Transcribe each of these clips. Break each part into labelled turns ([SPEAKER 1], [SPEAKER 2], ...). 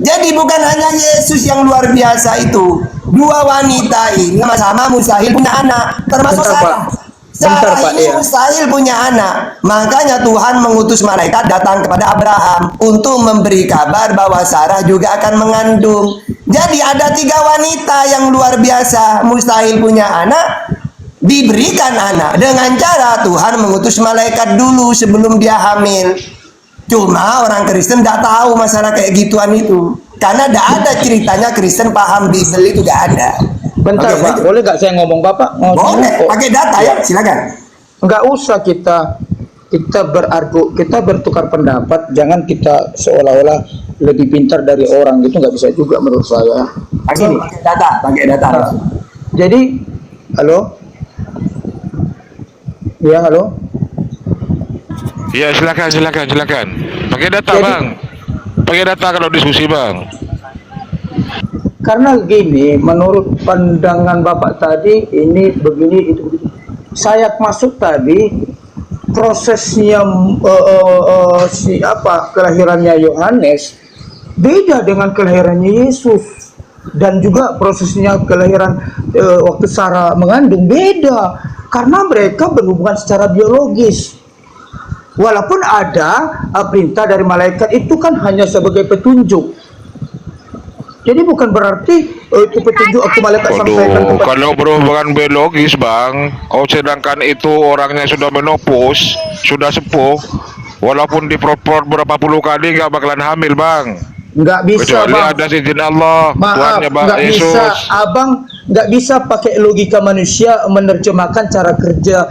[SPEAKER 1] Jadi bukan hanya Yesus yang luar biasa itu. Dua wanita ini sama-sama mustahil punya anak, termasuk
[SPEAKER 2] Bentar, Pak.
[SPEAKER 1] Sarah.
[SPEAKER 2] Bentar,
[SPEAKER 1] Sarah
[SPEAKER 2] Pak,
[SPEAKER 1] ini
[SPEAKER 2] ya.
[SPEAKER 1] mustahil punya anak. Makanya Tuhan mengutus malaikat datang kepada Abraham untuk memberi kabar bahwa Sarah juga akan mengandung. Jadi ada 3 wanita yang luar biasa mustahil punya anak, diberikan anak dengan cara Tuhan mengutus malaikat dulu sebelum dia hamil. Cuma orang Kristen tidak tahu masalah kayak gituan itu, karena tidak ada ceritanya Kristen paham Bible itu, gak ada.
[SPEAKER 2] Bentar,
[SPEAKER 1] Oke,
[SPEAKER 2] Pak,
[SPEAKER 1] lanjut.
[SPEAKER 2] boleh nggak saya ngomong, Bapak?
[SPEAKER 1] Boleh, pakai data ya, silakan.
[SPEAKER 2] Nggak usah kita bertukar pendapat, jangan kita seolah-olah lebih pintar dari orang, itu nggak bisa juga menurut saya.
[SPEAKER 1] Pakai data.
[SPEAKER 2] Jadi, halo, ya halo,
[SPEAKER 3] Ya silakan. Pakai data
[SPEAKER 2] Jadi-
[SPEAKER 3] bang. Pakai data kalau diskusi bang.
[SPEAKER 2] karena gini, menurut pandangan Bapak tadi ini begini itu begitu. Saya masuk tadi prosesnya kelahirannya Yohanes beda dengan kelahirannya Yesus, dan juga prosesnya kelahiran waktu Sarah mengandung beda karena mereka berhubungan secara biologis. Walaupun ada perintah dari malaikat, itu kan hanya sebagai petunjuk. Jadi bukan berarti itu petunjuk aku malaikat sampaikan
[SPEAKER 3] Waduh,
[SPEAKER 2] kepada.
[SPEAKER 3] kalau berhubungan biologis bang, sedangkan itu orangnya sudah menopause, sudah sepuh, walaupun diprot berapa puluh kali nggak bakalan hamil bang.
[SPEAKER 2] Nggak bisa,
[SPEAKER 3] Kecuali
[SPEAKER 2] Bang.
[SPEAKER 3] ada izin Allah,
[SPEAKER 2] Maaf,
[SPEAKER 3] Tuhannya bang
[SPEAKER 2] nggak
[SPEAKER 3] Yesus.
[SPEAKER 2] bisa, Abang nggak bisa pakai logika manusia menerjemahkan cara kerja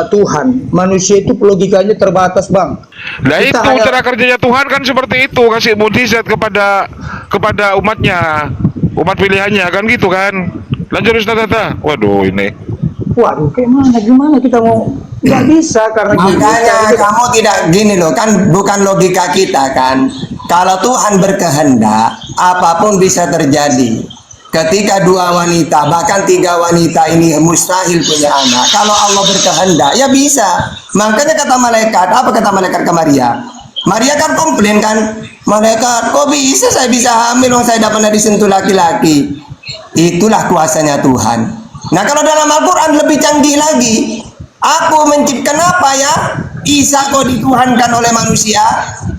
[SPEAKER 2] Tuhan. Manusia itu logikanya terbatas, Bang.
[SPEAKER 3] Nah itu
[SPEAKER 2] Kita hanya-
[SPEAKER 3] cara kerjanya Tuhan kan seperti itu, kasih mukjizat kepada umatnya, umat pilihannya kan gitu kan. Lanjut Ustaz Tata. Waduh ini.
[SPEAKER 2] Waduh, gimana kita mau? Nggak bisa karena
[SPEAKER 1] Makanya kamu tidak gini loh, kan bukan logika kita kan. Kalau Tuhan berkehendak, apapun bisa terjadi. Ketika 2 wanita, bahkan 3 wanita ini mustahil punya anak, kalau Allah berkehendak, ya bisa. Makanya kata malaikat, apa kata malaikat ke Maria? Maria kan komplain kan, malaikat, kok bisa saya bisa hamil, saya tidak pernah disentuh laki-laki. Itulah kuasanya Tuhan. Nah kalau dalam Al-Quran lebih canggih lagi. Aku menciptakan apa ya? Isa kok dituhankan oleh manusia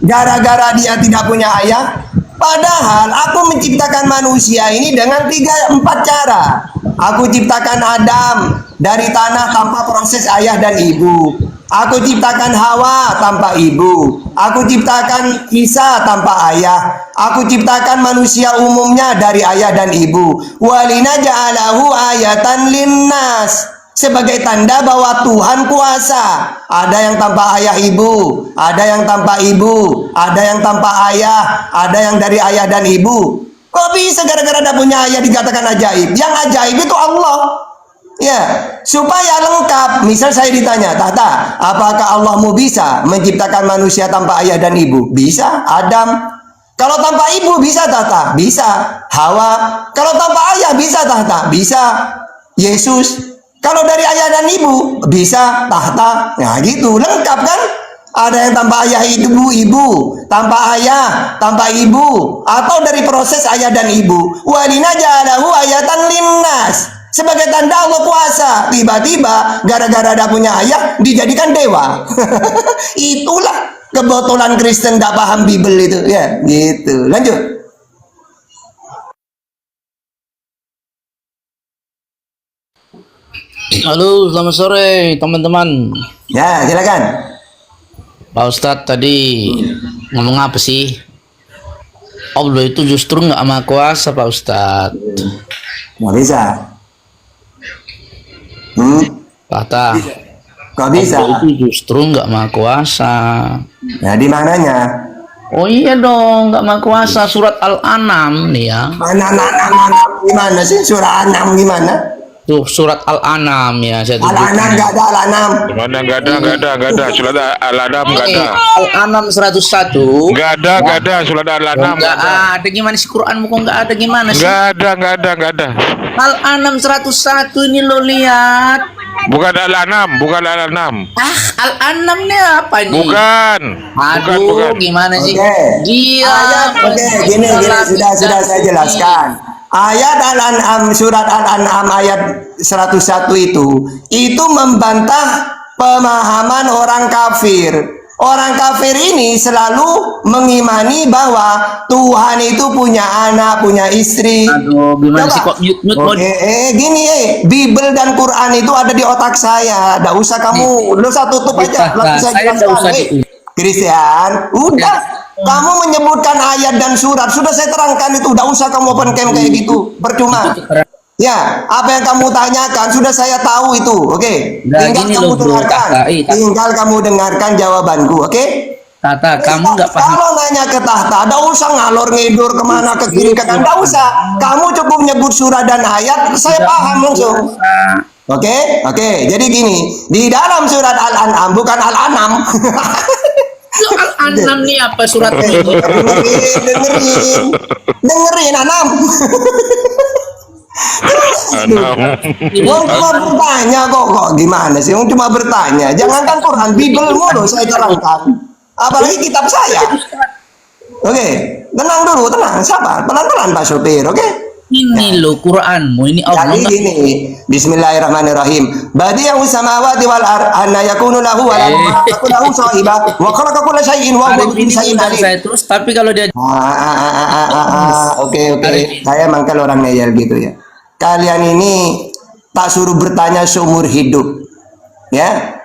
[SPEAKER 1] gara-gara dia tidak punya ayah. Padahal aku menciptakan manusia ini dengan 3-4 cara. Aku ciptakan Adam dari tanah tanpa proses ayah dan ibu. Aku ciptakan Hawa tanpa ibu. Aku ciptakan Isa tanpa ayah. Aku ciptakan manusia umumnya dari ayah dan ibu. Walina ja'alahu ayatan linnas, sebagai tanda bahwa Tuhan kuasa. Ada yang tanpa ayah ibu, ada yang tanpa ibu, ada yang tanpa ayah, ada yang dari ayah dan ibu. Kok bisa gara-gara ada punya ayah dikatakan ajaib? Yang ajaib itu Allah. Ya, supaya lengkap. Misal saya ditanya, Tata, apakah Allahmu bisa menciptakan manusia tanpa ayah dan ibu? Bisa. Adam. Kalau tanpa ibu bisa, Tata? Bisa. Hawa. Kalau tanpa ayah bisa, Tata? Bisa. Yesus. Kalau dari ayah dan ibu bisa, tahta. Nah gitu, lengkap kan? Ada yang tanpa ayah ibu, tanpa ayah, tanpa ibu, atau dari proses ayah dan ibu. Walina ja'alahu ayatan linnas, sebagai tanda Allah kuasa. Tiba-tiba gara-gara ada punya ayah dijadikan dewa. Itulah kebotolan Kristen tidak paham Bible itu ya, gitu. Lanjut.
[SPEAKER 4] Halo, selamat sore teman-teman.
[SPEAKER 1] Ya, silakan.
[SPEAKER 4] Pak Ustadz tadi ngomong apa sih? Allah itu justru nggak maha kuasa, Pak Ustadz.
[SPEAKER 1] Nggak bisa.
[SPEAKER 4] Kata
[SPEAKER 1] Kok bisa?
[SPEAKER 4] Allah itu justru nggak maha kuasa.
[SPEAKER 1] Nah, di mananya?
[SPEAKER 4] Oh iya dong, nggak maha kuasa. Surat Al-An'am nih ya.
[SPEAKER 1] Mana gimana sih surah 6 gimana?
[SPEAKER 4] Tuh surat Al-An'am ya. Saya
[SPEAKER 1] Al-Anam
[SPEAKER 4] tunjukkan.
[SPEAKER 1] nggak ada Al-Anam.
[SPEAKER 3] Gimana nggak ada. Surat Al-An'am nggak ada.
[SPEAKER 4] Al-An'am 101.
[SPEAKER 3] Nggak ada. Surat Al-An'am
[SPEAKER 4] Nggak ada. Gimana sih Quran kok nggak ada gimana sih?
[SPEAKER 3] nggak ada.
[SPEAKER 4] Al-An'am 101 ini lo lihat.
[SPEAKER 3] Bukan Al-An'am, bukan Al-An'am.
[SPEAKER 4] Ah, Al-An'am nih apa nih?
[SPEAKER 3] Bukan. Bukan,
[SPEAKER 4] Aduh,
[SPEAKER 3] bukan.
[SPEAKER 4] gimana sih?
[SPEAKER 1] Oke.
[SPEAKER 4] Dia
[SPEAKER 1] Ayat, oke, gini, sudah saya jelaskan. Ayat Al-An'am, surat Al-An'am ayat 101 itu membantah pemahaman orang kafir. Orang kafir ini selalu mengimani bahwa Tuhan itu punya anak, punya istri.
[SPEAKER 4] Aduh, gimana
[SPEAKER 1] Coba.
[SPEAKER 4] sih kok mute mode?
[SPEAKER 1] Gini Bible dan Quran itu ada di otak saya. Nggak usah kamu, lu usah tutup aja.
[SPEAKER 4] Nah,
[SPEAKER 1] Langsung
[SPEAKER 4] saya nggak usah
[SPEAKER 1] Christian, udah. Kamu menyebutkan ayat dan surat, sudah saya terangkan itu. Nggak usah kamu open cam kayak gitu, percuma. Ya, apa yang kamu tanyakan sudah saya tahu itu, oke?
[SPEAKER 4] Nah,
[SPEAKER 1] Tinggal
[SPEAKER 4] gini
[SPEAKER 1] kamu
[SPEAKER 4] loh, bro,
[SPEAKER 1] dengarkan,
[SPEAKER 4] Tata.
[SPEAKER 1] tinggal kamu dengarkan jawabanku, oke?
[SPEAKER 4] Tata, kamu nggak paham.
[SPEAKER 1] Kalau nanya ke tahta, ada usah ngalor ngidur kemana ke kiri ke kanan, ada usah. Kamu cukup nyebut surah dan ayat, saya paham langsung. Oke, oke. Jadi gini, di dalam surat Al-An'am, bukan Al-An'am.
[SPEAKER 4] Al-An'am nih apa surat ini?
[SPEAKER 1] dengerin, Anam. Wong cuma bertanya kok gimana sih? Wong cuma bertanya. Jangankan Quran, Bible mulu saya terangkan. Apalagi kitab saya. Oke, tenang dulu, tenang, sabar, pelan-pelan Pak Sopir, oke?
[SPEAKER 4] Ini loh Quranmu, ini Allah.
[SPEAKER 1] Jadi gini, Bismillahirrahmanirrahim. Badi'us samawati wal ard anna yakunu lahu walad wa yakunu lahu sahibah wa khalaqa kulla shay'in wa huwa bi shay'in alim.
[SPEAKER 4] Saya terus, tapi kalau dia
[SPEAKER 1] Oke. Saya mangkal orang ngeyel gitu ya. Kalian ini tak suruh bertanya seumur hidup. Ya.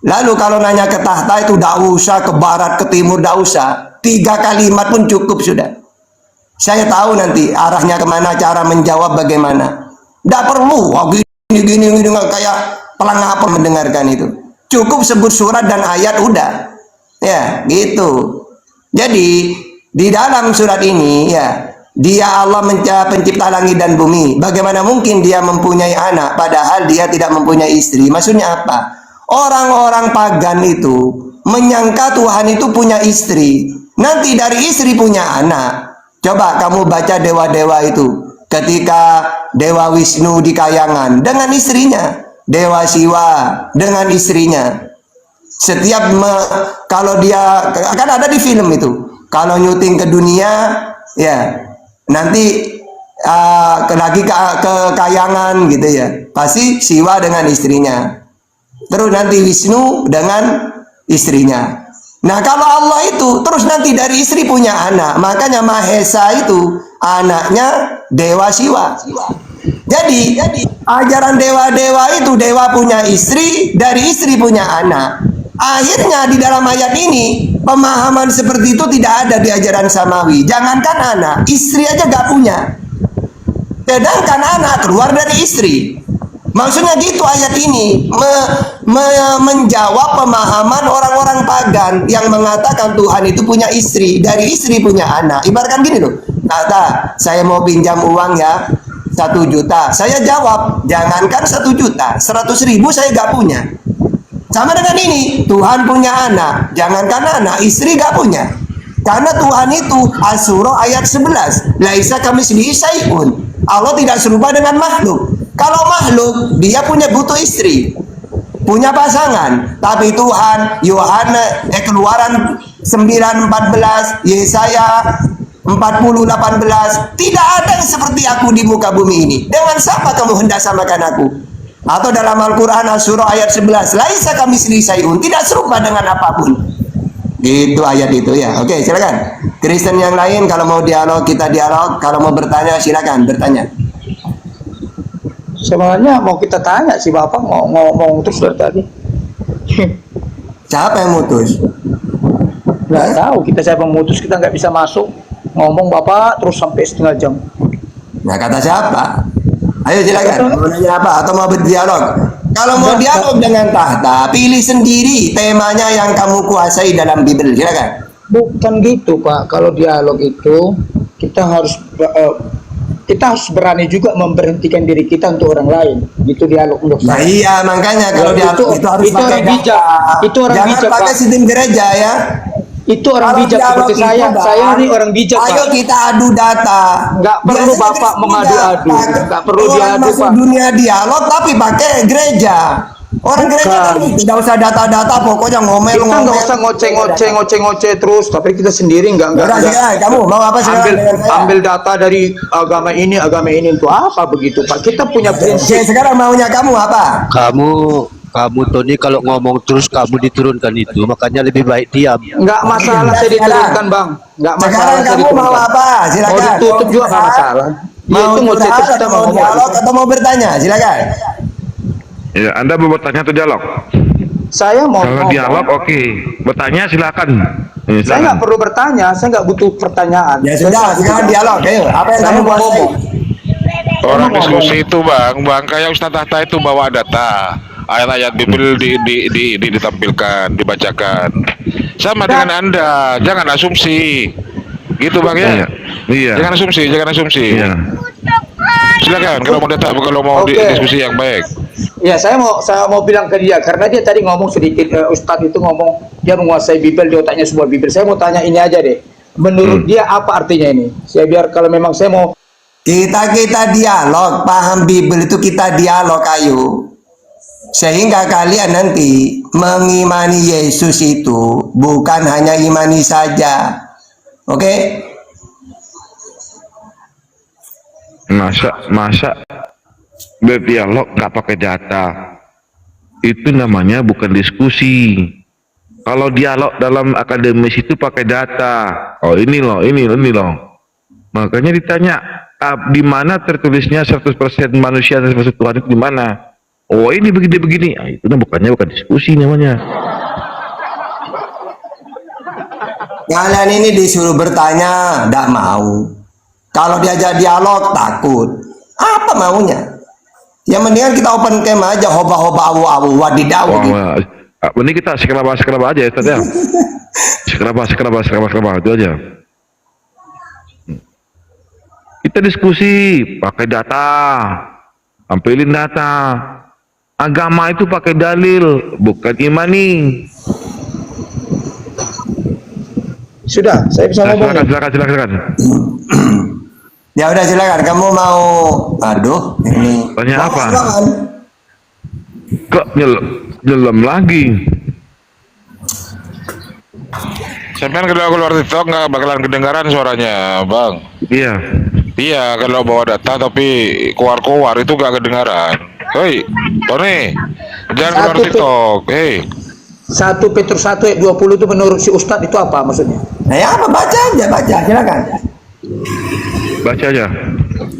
[SPEAKER 1] Lalu kalau nanya ke tahta itu tidak usah ke barat, ke timur, tidak usah. 3 kalimat pun cukup sudah. Saya tahu nanti arahnya kemana, cara menjawab bagaimana. Tidak perlu gini kayak pelangap mendengarkan itu. Cukup sebut surat dan ayat udah. Ya, gitu. Jadi di dalam surat ini ya, Dia Allah pencipta langit dan bumi. Bagaimana mungkin dia mempunyai anak padahal dia tidak mempunyai istri? Maksudnya apa? Orang-orang pagan itu menyangka Tuhan itu punya istri. Nanti dari istri punya anak. Coba kamu baca dewa-dewa itu. Ketika Dewa Wisnu di Kayangan dengan istrinya, Dewa Siwa dengan istrinya. Setiap kalau dia akan ada di film itu. Kalau nyuting ke dunia, ya nanti lagi ke Kayangan gitu ya. Pasti Siwa dengan istrinya. Terus nanti Wisnu dengan istrinya. Nah kalau Allah itu terus nanti dari istri punya anak, makanya Mahesa itu anaknya Dewa Siwa. Jadi ajaran dewa-dewa itu dewa punya istri, dari istri punya anak. Akhirnya di dalam ayat ini pemahaman seperti itu tidak ada di ajaran samawi. Jangankan anak, istri aja gak punya. Sedangkan anak keluar dari istri. Maksudnya gitu ayat ini menjawab pemahaman orang-orang pagan yang mengatakan Tuhan itu punya istri, dari istri punya anak. Ibaratkan gini loh, Tata, saya mau pinjam uang ya 1 juta. Saya jawab, jangankan 1 juta, 100.000 saya gak punya. Sama dengan ini, Tuhan punya anak, jangankan anak, istri gak punya. Karena Tuhan itu As-Surah ayat 11, laisa kamitslihi syai'un. Allah tidak serupa dengan makhluk. Kalau makhluk, dia punya butuh istri, punya pasangan. Tapi Tuhan, Keluaran 9:14, Yesaya 40:18, tidak ada yang seperti aku di muka bumi ini. Dengan siapa kamu hendak samakan aku? Atau dalam Al-Quran As-Surah ayat 11, laisa kamitslihi syai'un, tidak serupa dengan apapun. Itu ayat itu ya. Oke, silakan. Kristen yang lain kalau mau dialog kita dialog, kalau mau bertanya silakan bertanya.
[SPEAKER 2] Sebenarnya mau kita tanya si Bapak mau ngomong terus dari tadi.
[SPEAKER 1] Siapa yang mutus?
[SPEAKER 2] Nggak tahu kita siapa mutus, kita nggak bisa masuk. Ngomong Bapak terus sampai setengah jam.
[SPEAKER 1] Nah kata siapa? Ayo silakan. Mau nanya apa atau mau berdialog? Kalau mau dialog dengan tahta, pilih sendiri temanya yang kamu kuasai dalam Bible. Silakan.
[SPEAKER 2] Bukan gitu Pak. Kalau dialog itu kita harus berani juga memberhentikan diri kita untuk orang lain. Itu dialog untuk
[SPEAKER 1] Nah
[SPEAKER 2] saya.
[SPEAKER 1] iya makanya kalau dialog itu harus pakai
[SPEAKER 2] orang bijak.
[SPEAKER 1] data.
[SPEAKER 2] Itu orang
[SPEAKER 1] Jangan
[SPEAKER 2] bijak,
[SPEAKER 1] pakai
[SPEAKER 2] Pak.
[SPEAKER 1] sistem gereja ya.
[SPEAKER 2] Itu orang
[SPEAKER 1] Kalau
[SPEAKER 2] bijak
[SPEAKER 1] dialog
[SPEAKER 2] seperti
[SPEAKER 1] itu,
[SPEAKER 2] saya.
[SPEAKER 1] Bang,
[SPEAKER 2] Saya nih orang bijak,
[SPEAKER 1] ayo
[SPEAKER 2] Pak.
[SPEAKER 1] kita adu data.
[SPEAKER 2] Nggak perlu
[SPEAKER 1] Biasanya
[SPEAKER 2] Bapak
[SPEAKER 1] tidak.
[SPEAKER 2] mengadu-adu. Nggak perlu
[SPEAKER 1] Orang
[SPEAKER 2] diadu,
[SPEAKER 1] masuk
[SPEAKER 2] Pak.
[SPEAKER 1] dunia dialog tapi pakai gereja. Orang gereja kan
[SPEAKER 2] Bukan.
[SPEAKER 1] tidak usah data-data, pokoknya
[SPEAKER 2] Kita nggak
[SPEAKER 1] ngomel-ngomel.
[SPEAKER 2] usah ngoceh terus, tapi kita sendiri nggak
[SPEAKER 1] Udah, silakan. Kamu mau apa sekarang
[SPEAKER 2] ambil
[SPEAKER 1] dengan saya?
[SPEAKER 2] ambil data dari agama ini untuk apa begitu, Pak? Kita punya
[SPEAKER 1] Oke,
[SPEAKER 2] prinsip.
[SPEAKER 1] sekarang maunya kamu apa?
[SPEAKER 5] Kamu Tony kalau ngomong terus kamu diturunkan itu makanya lebih baik diam.
[SPEAKER 2] Nggak masalah saya diturunkan, Bang. Nggak masalah
[SPEAKER 1] Sekarang
[SPEAKER 2] saya
[SPEAKER 1] kamu mau
[SPEAKER 2] diturunkan.
[SPEAKER 1] apa? Silakan.
[SPEAKER 2] Mau ditutup juga nggak
[SPEAKER 1] curhat?
[SPEAKER 2] masalah. Dia
[SPEAKER 1] Mau
[SPEAKER 2] itu ngoceh
[SPEAKER 1] curhat
[SPEAKER 2] terus, kita
[SPEAKER 1] atau
[SPEAKER 2] mau
[SPEAKER 1] mau
[SPEAKER 2] ngomong.
[SPEAKER 1] dialog atau mau bertanya? Silakan.
[SPEAKER 3] Ya, Anda mau bertanya atau dialog?
[SPEAKER 2] Saya mau
[SPEAKER 3] Kalau
[SPEAKER 2] ngomong.
[SPEAKER 3] dialog oke, bertanya silakan.
[SPEAKER 2] Saya
[SPEAKER 3] Silakan.
[SPEAKER 2] nggak perlu bertanya, saya nggak butuh pertanyaan.
[SPEAKER 1] Ya sudah, sekarang dialog. Ayo, apa yang
[SPEAKER 2] Saya
[SPEAKER 1] kamu
[SPEAKER 2] mau
[SPEAKER 1] mau
[SPEAKER 2] ngomong.
[SPEAKER 3] Orang
[SPEAKER 2] Ngomong.
[SPEAKER 3] diskusi itu bang kayak Ustadz Tahta itu bawa data, ayat-ayat Bible ditampilkan, dibacakan. Sama dengan Anda, jangan asumsi, gitu bang ya.
[SPEAKER 6] Iya.
[SPEAKER 3] Jangan asumsi.
[SPEAKER 6] Iya.
[SPEAKER 3] Silakan kalau mau
[SPEAKER 2] Oke.
[SPEAKER 3] diskusi yang baik.
[SPEAKER 2] Ya, saya mau bilang ke dia karena dia tadi ngomong sedikit, Ustadz itu ngomong dia menguasai Bible, di otaknya semua Bible. Saya mau tanya ini aja deh. Menurut dia apa artinya ini? Saya biar kalau memang saya mau
[SPEAKER 1] Kita dialog, paham Bible itu kita dialog, ayo. Sehingga kalian nanti mengimani Yesus itu bukan hanya imani saja. Oke?
[SPEAKER 6] Masa berdialog nggak pakai data, itu namanya bukan diskusi. Kalau dialog dalam akademis itu pakai data. Oh ini loh. Makanya ditanya, di mana tertulisnya 100% manusia dan 100% Tuhan itu di mana? Oh ini begini. Itu bukan diskusi namanya.
[SPEAKER 1] Kalian ini disuruh bertanya, tidak mau. Kalau diajak dialog, takut. Apa maunya? Yang mendingan kita open cam aja, hoba-hoba awu-awu, wadidaw.
[SPEAKER 6] Wah,
[SPEAKER 1] Gitu.
[SPEAKER 6] ini kita sekelabah aja ya Ustaz ya. sekelabah itu aja. Kita diskusi pakai data, tampilin data. Agama itu pakai dalil, bukan imani.
[SPEAKER 2] sudah, saya bisa ngomong.
[SPEAKER 6] Silakan.
[SPEAKER 1] Ya udah silakan. Kamu mau? Aduh, ini.
[SPEAKER 6] Tanya apa?
[SPEAKER 1] Silakan.
[SPEAKER 6] Kok nyelam lagi?
[SPEAKER 3] Sampai keluar TikTok nggak bakalan kedengaran suaranya, bang.
[SPEAKER 6] Iya.
[SPEAKER 3] Iya, kalau bawa data tapi keluar itu nggak kedengaran. Hei, Tony, jangan keluar
[SPEAKER 2] Satu,
[SPEAKER 3] TikTok. Hei.
[SPEAKER 2] 1 Petrus 1 ayat 20 itu menurut si Ustadz itu apa maksudnya?
[SPEAKER 1] Nah, ya apa? Baca aja, silakan.
[SPEAKER 6] Baca aja.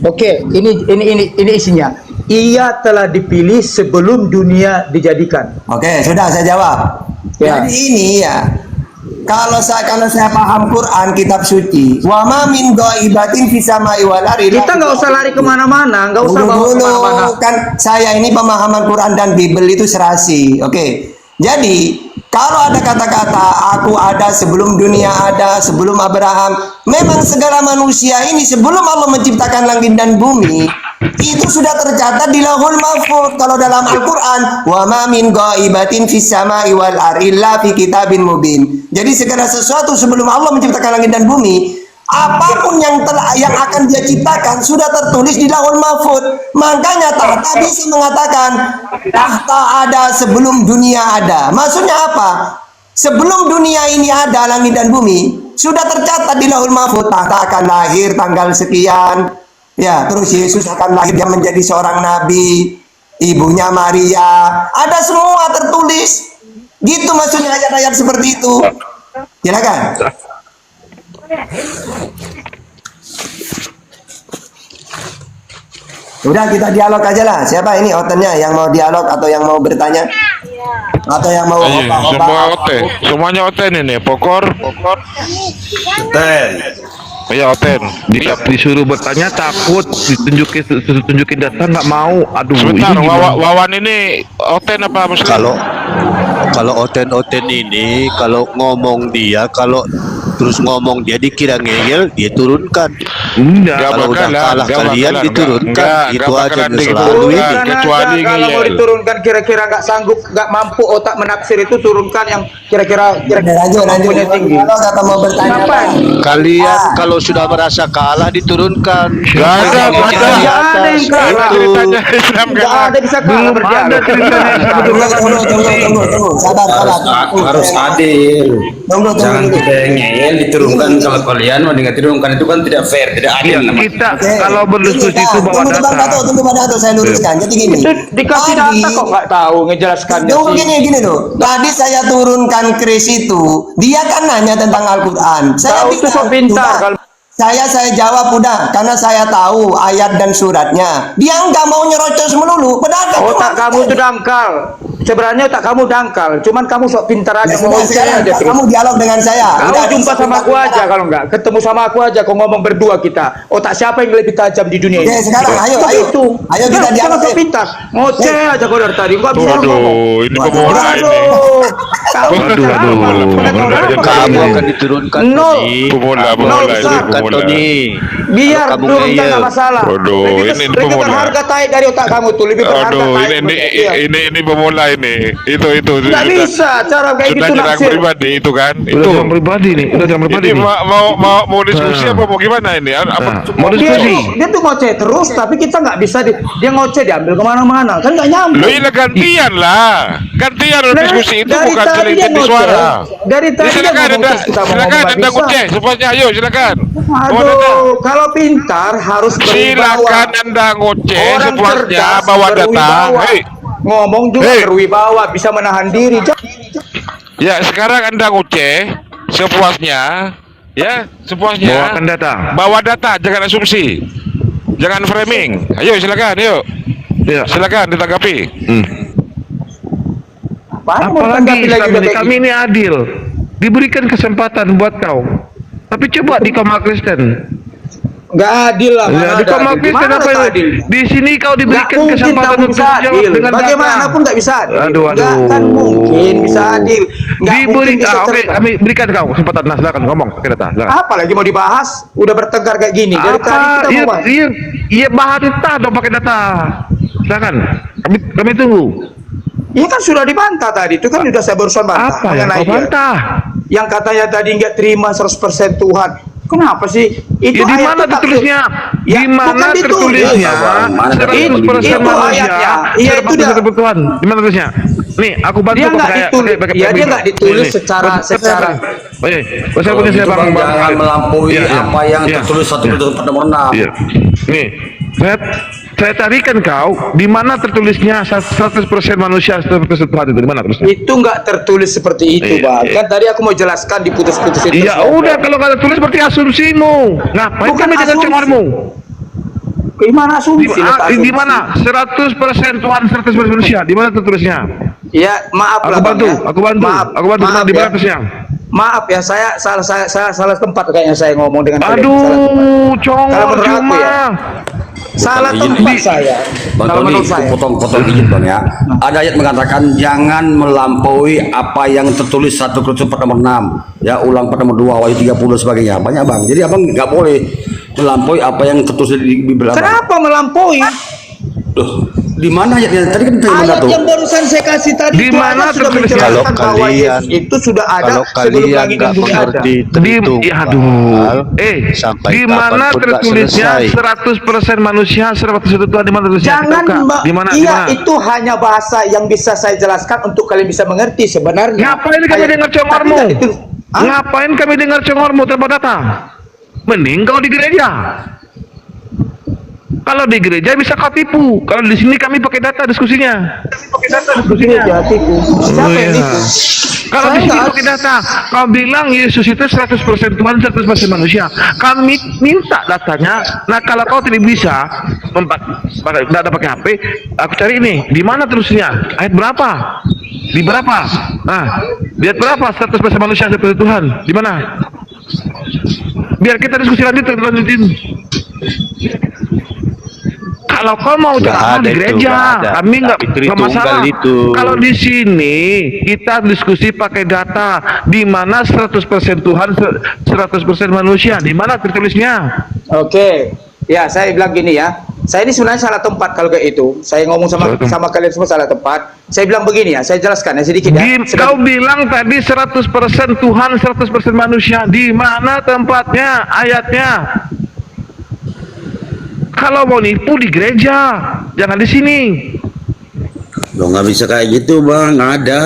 [SPEAKER 2] Oke, ini isinya. Ia telah dipilih sebelum dunia dijadikan.
[SPEAKER 1] Oke, sudah saya jawab.
[SPEAKER 2] Ya.
[SPEAKER 1] Jadi ini ya. Kalau saya paham Quran, kitab suci, wa ma min ghaibatin fis samai wal ardi.
[SPEAKER 2] Kita nggak usah lari kemana-mana, nggak usah bawa
[SPEAKER 1] Dulu
[SPEAKER 2] kemana-mana.
[SPEAKER 1] kan saya ini pemahaman Quran dan Bible itu serasi. Oke. Jadi kalau ada kata-kata aku ada sebelum dunia ada, sebelum Abraham, memang segala manusia ini sebelum Allah menciptakan langit dan bumi itu sudah tercatat di Lauhul Mahfuz. Kalau dalam Al-Qur'an, wa ma min ghaibatin fis samai wal ardi illa fi kitabin mubin. Jadi segala sesuatu sebelum Allah menciptakan langit dan bumi, apapun yang akan dia ciptakan sudah tertulis di Lauhul Mahfuz. Makanya Tahta bisa mengatakan tahta ada sebelum dunia ada. Maksudnya apa? Sebelum dunia ini ada langit dan bumi sudah tercatat di Lauhul Mahfuz. Tahta akan lahir tanggal sekian. Ya, terus Yesus akan lahir dia menjadi seorang nabi. Ibunya Maria. Ada semua tertulis. Gitu maksudnya ayat-ayat seperti itu. Silakan. Udah kita dialog aja lah. Siapa ini otennya yang mau dialog atau yang mau bertanya? Atau yang mau
[SPEAKER 3] Iya, semua
[SPEAKER 1] opa-opa?
[SPEAKER 3] oten, semuanya oten ini, pokor. Iya oten.
[SPEAKER 6] Disuruh bertanya takut, ditunjukin data nggak mau. Aduh,
[SPEAKER 3] Sebentar,
[SPEAKER 6] ini gimana?
[SPEAKER 3] Wawan ini oten apa muslim?
[SPEAKER 5] Kalau oten ini kalau ngomong dia kalau terus ngomong dia dikira ngeyel, dia turunkan.
[SPEAKER 6] Enggak.
[SPEAKER 5] Kalau udah kalah
[SPEAKER 3] nggak
[SPEAKER 5] kalian
[SPEAKER 3] bakalan,
[SPEAKER 5] diturunkan,
[SPEAKER 3] nggak
[SPEAKER 5] itu aja
[SPEAKER 3] bakalan
[SPEAKER 5] yang
[SPEAKER 3] diturunkan.
[SPEAKER 5] selalu ini.
[SPEAKER 2] Turunkan
[SPEAKER 3] kecuali
[SPEAKER 2] aja, kalau mau
[SPEAKER 3] ngeyel.
[SPEAKER 2] diturunkan kira-kira nggak sanggup, nggak mampu otak menafsir itu, turunkan yang kira-kira
[SPEAKER 1] Lanjut,
[SPEAKER 2] kemampuannya tinggi.
[SPEAKER 1] Kalau kata mau bertanya,
[SPEAKER 2] Ngapain?
[SPEAKER 5] Kalian kalau sudah merasa kalah diturunkan.
[SPEAKER 3] Nggak ada,
[SPEAKER 5] Yang
[SPEAKER 3] nggak
[SPEAKER 5] di
[SPEAKER 3] ada.
[SPEAKER 2] Nggak ada yang
[SPEAKER 5] atas,
[SPEAKER 2] kalah.
[SPEAKER 5] itu.
[SPEAKER 3] Ceritanya Islam
[SPEAKER 2] Nggak
[SPEAKER 3] kalah.
[SPEAKER 2] ada bisa kalah berjalan.
[SPEAKER 1] tunggu, sabar,
[SPEAKER 7] Harus adil.
[SPEAKER 1] Tunggu
[SPEAKER 7] Jangan
[SPEAKER 1] dulu.
[SPEAKER 7] kita yang ngeyel diturunkan, kalau kalian mau dengan diturunkan itu kan tidak fair, tidak adil
[SPEAKER 6] Iya,
[SPEAKER 7] namanya.
[SPEAKER 6] kita
[SPEAKER 1] Oke.
[SPEAKER 6] kalau berdiskusi
[SPEAKER 1] Ini,
[SPEAKER 6] itu
[SPEAKER 1] Kang.
[SPEAKER 6] bawa
[SPEAKER 1] Tunggu, Bang
[SPEAKER 6] data.
[SPEAKER 1] Dato, tunggu Bang Dato, saya luruskan. Jadi gini.
[SPEAKER 2] Itu dikasih
[SPEAKER 1] Tadi-
[SPEAKER 2] data kok nggak tahu ngejelaskannya
[SPEAKER 1] Tunggu
[SPEAKER 2] sih.
[SPEAKER 1] gini loh. Tadi saya turunkan Kris itu, dia kan nanya tentang Al-Quran. Saya
[SPEAKER 2] Tahu tuh sok pintar
[SPEAKER 1] udah.
[SPEAKER 2] kalau
[SPEAKER 1] Saya jawab udah, karena saya tahu ayat dan suratnya. Dia nggak mau nyerocos melulu. Padahal kan
[SPEAKER 2] otak
[SPEAKER 1] cuma-
[SPEAKER 2] kamu itu dangkal. Sebenarnya otak kamu dangkal, cuman kamu sok pintar
[SPEAKER 1] Ya
[SPEAKER 2] aja
[SPEAKER 1] sudah,
[SPEAKER 2] ngomong
[SPEAKER 1] sekarang
[SPEAKER 2] aja terus.
[SPEAKER 1] kamu dialog dengan saya.
[SPEAKER 2] Kau
[SPEAKER 1] Udah,
[SPEAKER 2] jumpa
[SPEAKER 1] bisa
[SPEAKER 2] sama aku
[SPEAKER 1] pintar.
[SPEAKER 2] aja kalau enggak, ketemu sama aku aja kau ngomong berdua kita. Otak siapa yang lebih tajam di dunia ini?
[SPEAKER 1] Oke, sekarang ayo.
[SPEAKER 2] Itu.
[SPEAKER 1] Ayo kita
[SPEAKER 2] Jangan
[SPEAKER 1] dialog.
[SPEAKER 2] sok pintar. Ngoceh aja kau dari tadi, enggak bisa ngomong.
[SPEAKER 3] Waduh, ini pemola ini.
[SPEAKER 2] Aduh. Kamu
[SPEAKER 3] Waduh,
[SPEAKER 2] kenapa?
[SPEAKER 3] aduh,
[SPEAKER 2] Kenapa?
[SPEAKER 3] aduh,
[SPEAKER 5] Kamu
[SPEAKER 3] Ini.
[SPEAKER 5] akan diturunkan,
[SPEAKER 2] Nol.
[SPEAKER 5] Tony.
[SPEAKER 3] Pemola,
[SPEAKER 5] Kamu
[SPEAKER 3] pemola
[SPEAKER 5] akan
[SPEAKER 3] ini,
[SPEAKER 5] diturunkan,
[SPEAKER 3] pemola.
[SPEAKER 5] Tony.
[SPEAKER 2] Biar
[SPEAKER 5] Kalau kamu
[SPEAKER 2] turunkan
[SPEAKER 5] ngeyel.
[SPEAKER 2] enggak masalah.
[SPEAKER 3] Waduh, ini
[SPEAKER 2] lebih
[SPEAKER 3] pemola.
[SPEAKER 2] berharga tai dari otak kamu tuh, lebih berharga
[SPEAKER 3] Aduh,
[SPEAKER 2] tai. Iya.
[SPEAKER 3] ini pemula ini. Itu.
[SPEAKER 2] Nggak bisa cara kayak
[SPEAKER 3] Sudah
[SPEAKER 2] gitu
[SPEAKER 3] nyerang
[SPEAKER 2] naksir.
[SPEAKER 3] pribadi itu kan.
[SPEAKER 6] Udah
[SPEAKER 3] Itu.
[SPEAKER 6] jam pribadi nih, udah jam pribadi
[SPEAKER 3] Ini
[SPEAKER 6] nih.
[SPEAKER 3] mau diskusi
[SPEAKER 6] Nah.
[SPEAKER 3] apa mau gimana ini? Apa
[SPEAKER 6] Nah, mau
[SPEAKER 2] Dia,
[SPEAKER 6] diskusi.
[SPEAKER 2] dia tuh ngoceh terus, tapi kita nggak bisa dia ngoceh diambil kemana-mana, kan nggak nyambung.
[SPEAKER 3] Lo ini gantian lah. Gantian dalam
[SPEAKER 2] Nah,
[SPEAKER 3] diskusi itu
[SPEAKER 2] dari
[SPEAKER 3] bukan
[SPEAKER 2] tadi
[SPEAKER 3] saling
[SPEAKER 2] dia
[SPEAKER 3] ganti
[SPEAKER 2] ngoceh.
[SPEAKER 3] suara.
[SPEAKER 2] Dari tadi
[SPEAKER 3] Ya,
[SPEAKER 2] dia
[SPEAKER 3] silakan
[SPEAKER 2] ngomong
[SPEAKER 3] Anda,
[SPEAKER 2] terus kita mau
[SPEAKER 3] silakan
[SPEAKER 2] ngomong
[SPEAKER 3] Anda
[SPEAKER 2] nggak bisa.
[SPEAKER 3] ngoceh semuanya. Ayo silakan. Mau Anda.
[SPEAKER 2] Aduh, kalau pintar harus berwibawa.
[SPEAKER 3] Silakan Anda ngoceh
[SPEAKER 2] Orang
[SPEAKER 3] sepuasnya
[SPEAKER 2] cerdas
[SPEAKER 3] bawa data.
[SPEAKER 2] berwibawa.
[SPEAKER 3] Hei.
[SPEAKER 2] Ngomong juga
[SPEAKER 3] Hei.
[SPEAKER 2] berwibawa, bisa menahan diri.
[SPEAKER 3] Ya, sekarang Anda ngoceh sepuasnya. Ya, sepuasnya.
[SPEAKER 6] Bawakan data.
[SPEAKER 3] Bawa data, jangan asumsi. Jangan framing. Ayo silakan, yuk.
[SPEAKER 6] Ya.
[SPEAKER 3] Silakan ditanggapi.
[SPEAKER 2] Apaan mau
[SPEAKER 6] Apalagi
[SPEAKER 2] tanggapi
[SPEAKER 6] Islam
[SPEAKER 2] lagi
[SPEAKER 6] ini,
[SPEAKER 2] udah kayak
[SPEAKER 6] kami ini adil. Diberikan kesempatan buat kau. Tapi coba di Koma Kristen.
[SPEAKER 2] nggak adil lah.
[SPEAKER 6] Ya,
[SPEAKER 2] mana
[SPEAKER 6] di
[SPEAKER 2] ada
[SPEAKER 6] Koma
[SPEAKER 2] adil.
[SPEAKER 6] Kristen
[SPEAKER 2] Gimana
[SPEAKER 6] apa
[SPEAKER 2] tak
[SPEAKER 6] ini?
[SPEAKER 2] adil?
[SPEAKER 6] Di sini kau
[SPEAKER 2] Nggak
[SPEAKER 6] diberikan
[SPEAKER 2] mungkin
[SPEAKER 6] kesempatan
[SPEAKER 2] kamu
[SPEAKER 6] untuk
[SPEAKER 2] bisa
[SPEAKER 6] jawab
[SPEAKER 2] adil.
[SPEAKER 6] dengan
[SPEAKER 2] Bagaimanapun
[SPEAKER 6] data.
[SPEAKER 2] nggak bisa adil.
[SPEAKER 6] Aduh,
[SPEAKER 2] Nggak akan mungkin bisa adil. Nggak mungkin
[SPEAKER 6] Diberi,
[SPEAKER 2] bisa
[SPEAKER 6] oke,
[SPEAKER 2] cerdas.
[SPEAKER 6] kami berikan kau kesempatan. Nah, silakan ngomong pakai data. Silakan.
[SPEAKER 2] Apa lagi mau dibahas? Udah bertengkar kayak gini. Dari tadi kita
[SPEAKER 6] Iya,
[SPEAKER 2] mau bahas.
[SPEAKER 6] iya, bahas data dong pakai data. Silakan. Kami tunggu.
[SPEAKER 2] Ini kan sudah dibantah tadi. Itu kan sudah saya barusan bantah.
[SPEAKER 6] Apa yang
[SPEAKER 2] mengenai
[SPEAKER 6] kau
[SPEAKER 2] dia.
[SPEAKER 6] bantah?
[SPEAKER 2] Yang katanya tadi nggak terima 100% Tuhan. Kenapa sih? Itu
[SPEAKER 6] Ya, di
[SPEAKER 2] ayat
[SPEAKER 6] mana
[SPEAKER 2] tetap-
[SPEAKER 6] tertulisnya?
[SPEAKER 2] Ya,
[SPEAKER 6] Di mana
[SPEAKER 2] bukan ditulis.
[SPEAKER 6] tertulisnya?
[SPEAKER 7] Mana
[SPEAKER 6] 100%
[SPEAKER 2] itu
[SPEAKER 6] manusia,
[SPEAKER 2] ayatnya. Iya, itu dia.
[SPEAKER 6] 100% Tuhan. Di mana tertulisnya? Nih, aku bantu
[SPEAKER 2] Dia
[SPEAKER 6] kau
[SPEAKER 2] nggak
[SPEAKER 6] pakai-
[SPEAKER 2] ditulis.
[SPEAKER 6] pakai-
[SPEAKER 2] Ya,
[SPEAKER 6] pakai-
[SPEAKER 2] dia nggak ditulis
[SPEAKER 6] Nih,
[SPEAKER 2] secara.
[SPEAKER 6] Oke, saya punya saya
[SPEAKER 7] Bang, jangan melampaui
[SPEAKER 6] Iya, iya.
[SPEAKER 7] apa yang
[SPEAKER 6] Iya.
[SPEAKER 7] tertulis satu
[SPEAKER 6] Iya.
[SPEAKER 7] pada nomor 6.
[SPEAKER 6] Iya. Nih, saya carikan kau di mana tertulisnya 100% manusia 100% Tuhan itu di mana tertulisnya?
[SPEAKER 2] Itu nggak tertulis seperti itu,
[SPEAKER 6] Iya,
[SPEAKER 2] Bang.
[SPEAKER 6] iya.
[SPEAKER 2] Kan tadi aku mau jelaskan diputus-putus itu.
[SPEAKER 6] Ya udah kalau nggak tertulis berarti asumsimu. Ngapain
[SPEAKER 2] Bukan
[SPEAKER 6] kami dengan
[SPEAKER 2] asumsi.
[SPEAKER 6] cengormu?
[SPEAKER 2] Gimana asumsi? letak
[SPEAKER 6] Di
[SPEAKER 2] asumsi?
[SPEAKER 6] mana? 100% Tuhan 100% manusia. Di mana tertulisnya?
[SPEAKER 2] Ya, maaf
[SPEAKER 6] Aku
[SPEAKER 2] lah, Bang,
[SPEAKER 6] bantu,
[SPEAKER 2] ya.
[SPEAKER 6] aku bantu.
[SPEAKER 2] Maaf,
[SPEAKER 6] Aku bantu
[SPEAKER 2] maaf
[SPEAKER 6] di mana
[SPEAKER 2] ya.
[SPEAKER 6] tertulisnya?
[SPEAKER 2] Maaf ya, saya salah tempat kayaknya saya ngomong dengan kalian. Salah tempat.
[SPEAKER 6] Aduh,
[SPEAKER 2] Kalau
[SPEAKER 6] congor
[SPEAKER 2] menurut aku
[SPEAKER 6] cuma.
[SPEAKER 2] ya. Salah tempat saya.
[SPEAKER 7] Bang
[SPEAKER 2] Kalau
[SPEAKER 7] Tony,
[SPEAKER 2] menurut saya.
[SPEAKER 7] potong izin Bang ya. Ada ayat mengatakan jangan melampaui apa yang tertulis 1 Korintus 4 nomor 6. Ya, ulang 4 nomor 2, Wahyu 30 sebagainya. Banyak Bang. Jadi Abang nggak boleh melampaui apa yang tertulis di Bible Abang.
[SPEAKER 2] Kenapa melampaui?
[SPEAKER 7] Loh, di mana ayatnya? Tadi kan tadi
[SPEAKER 2] Ayat
[SPEAKER 7] tuh.
[SPEAKER 2] yang barusan saya kasih tadi
[SPEAKER 6] Di
[SPEAKER 2] itu
[SPEAKER 6] mana
[SPEAKER 2] aja sudah
[SPEAKER 6] tertulisnya?
[SPEAKER 2] menjelaskan
[SPEAKER 5] Kalau
[SPEAKER 2] bahwa
[SPEAKER 5] kalian-
[SPEAKER 2] Yesus itu sudah ada
[SPEAKER 5] Kalau
[SPEAKER 2] sebelum
[SPEAKER 5] kalian
[SPEAKER 2] langit dan
[SPEAKER 5] nggak
[SPEAKER 2] bumi ada.
[SPEAKER 5] mengerti
[SPEAKER 6] Di,
[SPEAKER 5] terhitung
[SPEAKER 6] ya, aduh,
[SPEAKER 5] sampai
[SPEAKER 6] di mana
[SPEAKER 5] kapanpun nggak
[SPEAKER 6] tertulisnya
[SPEAKER 5] selesai.
[SPEAKER 6] 100% manusia 100% Tuhan? Di mana tertulisnya?
[SPEAKER 2] Jangan
[SPEAKER 6] Tahukah?
[SPEAKER 2] Mbak,
[SPEAKER 6] Di mana? Di
[SPEAKER 2] iya
[SPEAKER 6] mana?
[SPEAKER 2] itu hanya bahasa yang bisa saya jelaskan untuk kalian bisa mengerti sebenarnya.
[SPEAKER 6] Ngapain kami
[SPEAKER 2] Ayat-
[SPEAKER 6] dengar
[SPEAKER 2] tapi
[SPEAKER 6] congormu?
[SPEAKER 2] nggak itu. Hah?
[SPEAKER 6] Ngapain kami dengar congormu tanpa data? Mending kau di gereja. Kalau di gereja bisa kau tipu. Kalau di sini kami pakai data diskusinya.
[SPEAKER 2] Iya, tipu. Siapa yang tipu?
[SPEAKER 6] Kalau
[SPEAKER 2] Saya
[SPEAKER 6] di sini
[SPEAKER 2] nggak-
[SPEAKER 6] pakai data, kau bilang Yesus itu 100% Tuhan, 100% manusia. Kami minta datanya. Nah, kalau kau tidak bisa pakai data pakai HP, aku cari ini. Di mana terusnya? Ayat berapa? Di berapa? Nah, lihat berapa 100% manusia 100% Tuhan? Di mana? Biar kita diskusi lanjutin. kalau kau mau
[SPEAKER 5] Nggak
[SPEAKER 6] ceramah
[SPEAKER 5] ada
[SPEAKER 6] di
[SPEAKER 5] itu,
[SPEAKER 6] gereja,
[SPEAKER 5] nggak ada.
[SPEAKER 6] kami nggak
[SPEAKER 5] Tapi Tritunggal
[SPEAKER 6] masalah.
[SPEAKER 5] itu.
[SPEAKER 6] Kalau di sini kita diskusi pakai data, di mana 100% Tuhan, 100% manusia, di mana tertulisnya?
[SPEAKER 2] Oke, ya saya bilang gini ya. Saya ini sebenarnya salah tempat kalau kayak itu. Saya ngomong sama kalian semua salah tempat. Saya bilang begini ya, saya jelaskan ya sedikit ya.
[SPEAKER 6] Kau bilang tadi 100% Tuhan, 100% manusia. Di mana tempatnya, ayatnya? Kalau mau nipu di gereja, jangan di sini.
[SPEAKER 8] Loh, nggak bisa kayak gitu bang, nggak ada.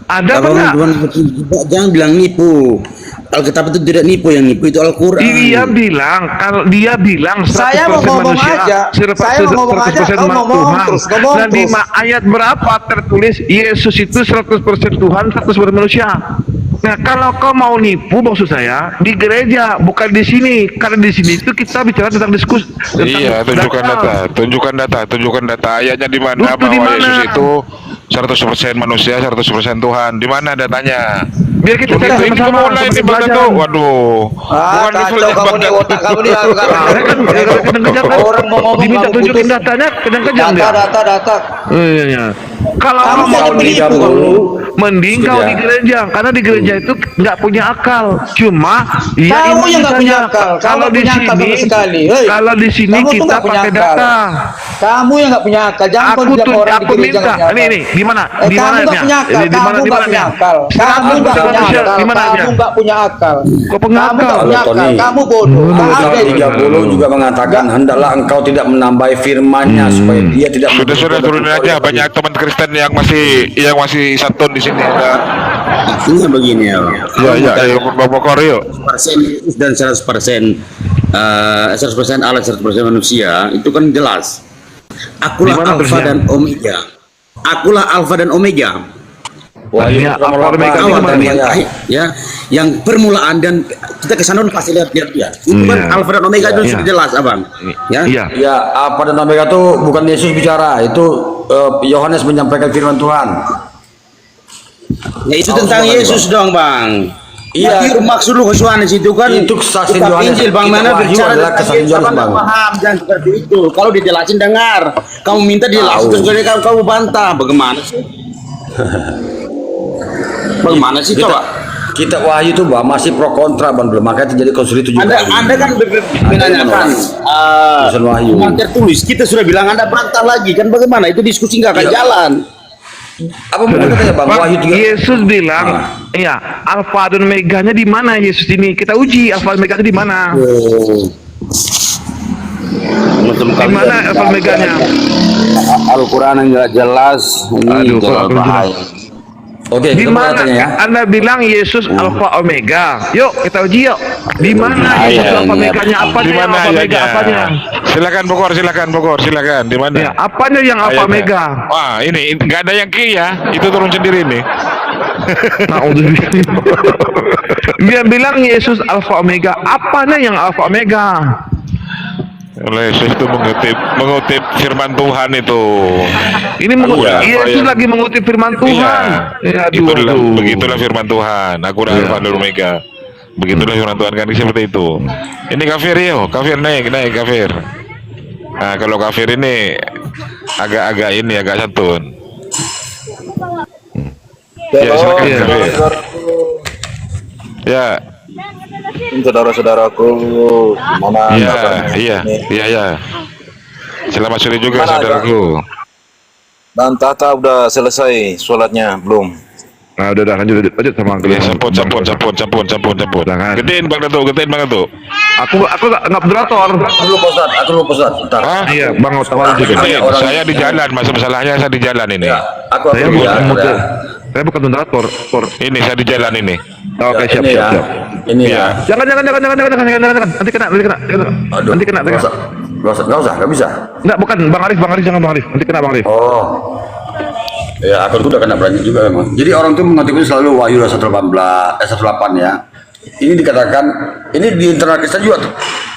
[SPEAKER 6] Ada apa
[SPEAKER 8] Kalau
[SPEAKER 6] enggak?
[SPEAKER 8] Tuhan jangan bilang nipu. Alkitab itu tidak nipu, yang nipu itu Al-Quran.
[SPEAKER 6] Dia bilang, kalau dia bilang 100%
[SPEAKER 2] Saya mau ngomong
[SPEAKER 6] manusia,
[SPEAKER 2] aja. Saya mau ngomong aja,
[SPEAKER 6] 100%
[SPEAKER 2] kau ngomong
[SPEAKER 6] Tuhan.
[SPEAKER 2] terus, ngomong
[SPEAKER 6] Dan di
[SPEAKER 2] terus.
[SPEAKER 6] ayat berapa tertulis Yesus itu 100% Tuhan, 100% manusia? Nah, kalau kau mau nipu, maksud saya di gereja, bukan di sini. Karena di sini itu kita bicara tentang diskusi.
[SPEAKER 3] Iya, tunjukkan data, tunjukkan data ayatnya di mana
[SPEAKER 6] Itu di
[SPEAKER 3] bahwa
[SPEAKER 6] mana?
[SPEAKER 3] Yesus itu 100% manusia, 100% Tuhan. Di mana datanya?
[SPEAKER 6] Biar kita cari
[SPEAKER 3] Ini
[SPEAKER 6] sama-sama
[SPEAKER 3] mulai
[SPEAKER 6] seperti
[SPEAKER 3] nih Bang
[SPEAKER 6] pelajaran.
[SPEAKER 3] Gatot. Waduh.
[SPEAKER 2] Ah, kacau kamu nih, otak kamu nih. Orang mau ngomong
[SPEAKER 6] Diminta
[SPEAKER 2] kamu
[SPEAKER 6] tunjukin
[SPEAKER 2] putus.
[SPEAKER 6] datanya, kejang-kejang dia.
[SPEAKER 2] Data.
[SPEAKER 6] Iya. Kalau
[SPEAKER 2] Kamu
[SPEAKER 6] kamu mau
[SPEAKER 2] jangan
[SPEAKER 6] menipu,
[SPEAKER 2] menipu.
[SPEAKER 6] mending kau
[SPEAKER 7] Sudah.
[SPEAKER 6] di gereja, karena di gereja itu nggak punya akal. Cuma ya
[SPEAKER 2] Kamu
[SPEAKER 6] iman
[SPEAKER 2] yang nggak punya
[SPEAKER 6] saja.
[SPEAKER 2] akal. Kamu
[SPEAKER 6] Kalau
[SPEAKER 2] nggak
[SPEAKER 6] di
[SPEAKER 2] punya akal
[SPEAKER 6] sini,
[SPEAKER 2] sama sekali. Hei,
[SPEAKER 6] kalau di sini
[SPEAKER 2] kamu tuh
[SPEAKER 6] kita
[SPEAKER 2] nggak punya
[SPEAKER 6] pakai
[SPEAKER 2] akal.
[SPEAKER 6] data.
[SPEAKER 2] Kamu yang nggak punya akal. Jangan kau bilang orang di
[SPEAKER 6] Aku
[SPEAKER 2] gereja
[SPEAKER 6] minta.
[SPEAKER 2] nggak punya akal.
[SPEAKER 6] Ini di mana? Di
[SPEAKER 2] Kamu
[SPEAKER 6] mana
[SPEAKER 2] nggak punya akal.
[SPEAKER 6] Di mana?
[SPEAKER 2] Kamu
[SPEAKER 6] Di
[SPEAKER 2] nggak
[SPEAKER 6] mana?
[SPEAKER 2] punya akal. Kamu nggak punya akal.
[SPEAKER 6] Di mana?
[SPEAKER 2] Kamu nggak punya akal.
[SPEAKER 6] Kau punya
[SPEAKER 2] Kamu nggak
[SPEAKER 6] akal.
[SPEAKER 2] punya
[SPEAKER 7] Halo,
[SPEAKER 2] akal.
[SPEAKER 7] Tony.
[SPEAKER 2] Kamu bodoh. Nggak ada
[SPEAKER 7] Pasal
[SPEAKER 2] itu.
[SPEAKER 7] 30 juga mengatakan hendaklah engkau tidak menambahi firman-Nya supaya dia tidak
[SPEAKER 3] Sudah turunin aja, banyak teman Kristen yang masih santun di sini.
[SPEAKER 8] Artinya begini ya.
[SPEAKER 3] Ya, Bang Bokor yuk.
[SPEAKER 8] 100% Yesus dan 100% 100% Allah, 100% manusia itu kan jelas. Akulah
[SPEAKER 6] Di mana
[SPEAKER 8] Alfa
[SPEAKER 6] tulisnya?
[SPEAKER 8] dan Omega. Akulah Alfa dan Omega.
[SPEAKER 7] Wahyu
[SPEAKER 6] Iya,
[SPEAKER 7] nomor
[SPEAKER 6] apa mereka
[SPEAKER 7] 8,
[SPEAKER 8] Awal dan
[SPEAKER 7] ayat
[SPEAKER 8] yang
[SPEAKER 7] saya.
[SPEAKER 8] akhir, ya, yang permulaan, dan kita kesana pasti lihat ya. Itu kan
[SPEAKER 6] Iya.
[SPEAKER 8] Alfa dan Omega itu
[SPEAKER 6] Iya.
[SPEAKER 8] sudah jelas, abang. Ya.
[SPEAKER 6] Iya.
[SPEAKER 7] Ya, apa dan Omega itu bukan Yesus bicara, itu Yohanes menyampaikan firman Tuhan.
[SPEAKER 8] Ya itu
[SPEAKER 7] Tahu
[SPEAKER 8] tentang
[SPEAKER 7] semua
[SPEAKER 8] Yesus dong, bang.
[SPEAKER 7] Iya.
[SPEAKER 8] Iya. Maksud lu Yohanes itu kan
[SPEAKER 7] Itu kesaksian
[SPEAKER 8] kitab
[SPEAKER 7] Yohanes.
[SPEAKER 8] Injil, bang.
[SPEAKER 7] Kitab
[SPEAKER 8] Mana
[SPEAKER 7] Wahyu
[SPEAKER 8] bicara
[SPEAKER 7] adalah
[SPEAKER 8] tentang
[SPEAKER 7] kesaksian
[SPEAKER 8] Yesus,
[SPEAKER 7] Yohanes,
[SPEAKER 8] abang
[SPEAKER 7] Bang.
[SPEAKER 8] nggak paham, jangan seperti itu. Kalau dijelasin dengar, kamu minta dijelasin,
[SPEAKER 7] Tahu.
[SPEAKER 8] terus kamu bantah, bagaimana sih? Bagaimana sih
[SPEAKER 7] Kita,
[SPEAKER 8] coba?
[SPEAKER 7] kita Wahyu itu Bang, masih pro kontra Bang, belum makanya terjadi konflik 7
[SPEAKER 8] Anda kan menanyakan
[SPEAKER 7] Tulisan Wahyu.
[SPEAKER 8] cuma tertulis, kita sudah bilang Anda bantah lagi, kan bagaimana? Itu diskusi nggak akan
[SPEAKER 7] Iya.
[SPEAKER 8] jalan.
[SPEAKER 7] Apa bukan katanya Bang?
[SPEAKER 6] Bang,
[SPEAKER 7] Wahyu 3.
[SPEAKER 6] Yesus bilang, iya, Alfa dan Omeganya di mana Yesus ini? Kita uji Alfa dan Omeganya di mana? Di mana Alfa dan Omeganya?
[SPEAKER 8] Al-Quran yang nggak jelas,
[SPEAKER 6] Aduh, kalau aku
[SPEAKER 8] bahaya.
[SPEAKER 7] Oke,
[SPEAKER 6] Di
[SPEAKER 7] kita
[SPEAKER 6] mana?
[SPEAKER 7] katanya ya.
[SPEAKER 6] Anda bilang Yesus Alfa Omega. Yuk kita uji yuk. Di mana Yesus Alfa Omeganya? Apanya
[SPEAKER 3] Di
[SPEAKER 6] yang
[SPEAKER 3] mana
[SPEAKER 6] Alfa Omega?
[SPEAKER 3] ayatnya?
[SPEAKER 6] Apanya?
[SPEAKER 3] Silakan Bokor, silakan. Di mana?
[SPEAKER 6] Ya, apanya yang Alfa
[SPEAKER 3] Ayatnya.
[SPEAKER 6] Omega?
[SPEAKER 3] Wah, ini nggak ada yang ki ya. Itu turun sendiri nih.
[SPEAKER 6] Nah, dia bilang Yesus Alfa Omega. Apanya yang Alfa Omega?
[SPEAKER 3] Yesus itu mengutip firman Tuhan itu.
[SPEAKER 6] Ini
[SPEAKER 3] Iya,
[SPEAKER 6] Yesus
[SPEAKER 3] iya.
[SPEAKER 6] lagi mengutip firman Tuhan. Ya, aduh,
[SPEAKER 3] Itulah,
[SPEAKER 6] aduh.
[SPEAKER 3] begitulah firman Tuhan. Aku adalah Alfa dan Omega. Begitulah firman Tuhan kan seperti itu. Ini kafir yo, kafir naik kafir. Nah, kalau kafir ini agak santun. Ya, silakan
[SPEAKER 6] Iya.
[SPEAKER 3] kafir. Ya,
[SPEAKER 9] Saudara-saudaraku, gimana
[SPEAKER 3] iya,
[SPEAKER 9] kabarnya?
[SPEAKER 3] iya. Selamat sore juga
[SPEAKER 9] Mana,
[SPEAKER 3] saudaraku.
[SPEAKER 9] Dan Tata udah selesai sholatnya belum?
[SPEAKER 6] Nah, udah lanjut sama
[SPEAKER 3] Ya, sampun. Gedein Bang Dato.
[SPEAKER 6] Aku nggak moderator.
[SPEAKER 7] Aku dulu Ustaz, bentar.
[SPEAKER 3] Hah?
[SPEAKER 6] Iya, Bang Otawal juga.
[SPEAKER 3] Gedein. Saya di jalan, masalahnya saya di jalan ini.
[SPEAKER 7] Ya, aku
[SPEAKER 6] Saya
[SPEAKER 7] dulu ya.
[SPEAKER 6] saya bukan moderator.
[SPEAKER 3] Ini saya di jalan ini.
[SPEAKER 6] Oke,
[SPEAKER 7] Ya,
[SPEAKER 6] siap.
[SPEAKER 7] Ini ya.
[SPEAKER 6] Jangan. Nanti kena.
[SPEAKER 7] Aduh,
[SPEAKER 6] Nanti kena.
[SPEAKER 7] nggak usah, nggak bisa.
[SPEAKER 6] Enggak, bukan Bang Arif, jangan Bang Arif. Nanti kena Bang Arif.
[SPEAKER 7] Oh. Ya, aku udah kena berani juga memang. Jadi orang itu mengatakan selalu Wahyu 118 ya. Ini dikatakan, ini di internal Kristen juga tuh,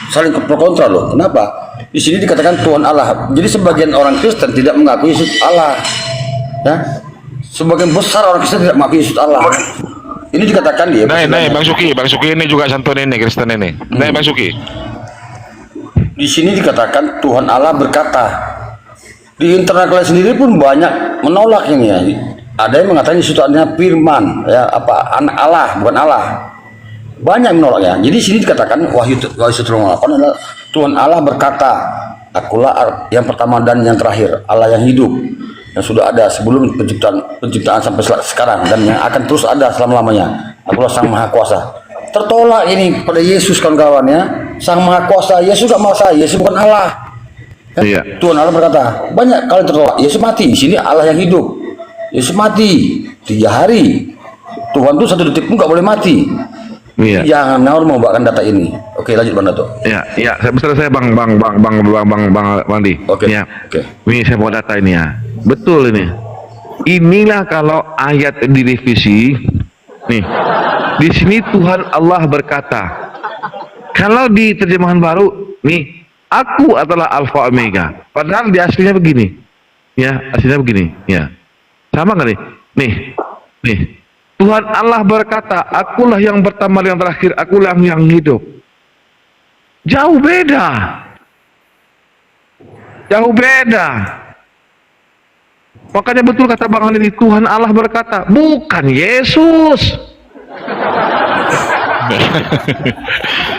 [SPEAKER 7] saling pro kontra loh. Kenapa? Di sini dikatakan Tuhan Allah. Jadi sebagian orang Kristen tidak mengakui Yesus Allah. Ya. Sebagian besar orang Kristen tidak mengakui Yesus Allah. Ini dikatakan dia.
[SPEAKER 3] Bang Suki ini juga santun ini Kristen ini. Bang Suki.
[SPEAKER 7] Di sini dikatakan Tuhan Allah berkata. Di internal kalian sendiri pun banyak menolak ini ya. Ada yang mengatakan Yesus itu artinya firman, ya apa anak Allah, bukan Allah. Banyak yang menolak ya. Jadi sini dikatakan Wahyu 1:8 adalah Tuhan Allah berkata, Akulah yang pertama dan yang terakhir, Allah yang hidup, yang sudah ada sebelum penciptaan sampai sekarang dan yang akan terus ada selama-lamanya. Akulah Sang Maha Kuasa. Tertolak ini pada Yesus kawan-kawan ya. Sang Maha Kuasa, Yesus gak Maha, Yesus bukan Allah. Kan?
[SPEAKER 6] Iya.
[SPEAKER 7] Tuhan Allah berkata, banyak kali tertolak. Yesus mati, di sini Allah yang hidup. Yesus mati 3 hari. Tuhan tuh 1 detik pun gak boleh mati.
[SPEAKER 6] Iya.
[SPEAKER 7] Jangan ngawur membawakan data ini. Oke, lanjut Bang Dato.
[SPEAKER 6] Ya, ya, saya Bang Di.
[SPEAKER 7] Oke.
[SPEAKER 6] Ya.
[SPEAKER 7] Oke.
[SPEAKER 6] Ini saya bawa data ini ya. Betul ini. Inilah kalau ayat direvisi. Nih. Di sini Tuhan Allah berkata. Kalau di terjemahan baru, nih, aku adalah Alfa Omega. Padahal di aslinya begini. Ya, aslinya begini. Ya. Sama nggak nih? Nih. Tuhan Allah berkata, akulah yang pertama dan yang terakhir, akulah yang hidup. Jauh beda. Jauh beda. Makanya betul kata Bang Ali, Tuhan Allah berkata, bukan Yesus.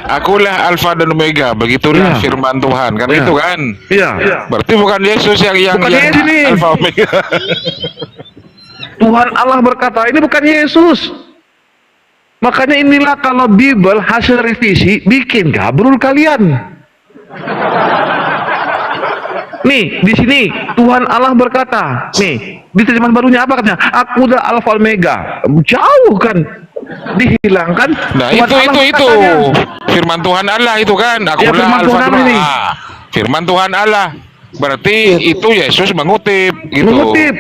[SPEAKER 3] Akulah Alfa dan Omega, begitulah
[SPEAKER 6] Ya.
[SPEAKER 3] firman Tuhan, kan
[SPEAKER 6] Ya.
[SPEAKER 3] itu kan?
[SPEAKER 6] Iya.
[SPEAKER 3] Berarti bukan Yesus yang
[SPEAKER 6] Bukan Yesus nih.
[SPEAKER 3] Alfa Omega.
[SPEAKER 6] Tuhan Allah berkata, ini bukan Yesus. Makanya inilah kalau Bible hasil revisi bikin gabrul kalian. Nih, di sini Tuhan Allah berkata, nih, di terjemahan barunya apa katanya? Aku dah Alfa Omega. Jauh kan? Dihilangkan.
[SPEAKER 3] Nah,
[SPEAKER 6] Tuhan Allah
[SPEAKER 3] itu
[SPEAKER 6] katanya.
[SPEAKER 3] firman Tuhan Allah itu kan? Akulah
[SPEAKER 6] firman
[SPEAKER 3] Alfa
[SPEAKER 6] Tuhan Allah ini.
[SPEAKER 3] Firman Tuhan Allah. Berarti itu Yesus mengutip gitu. Mengutip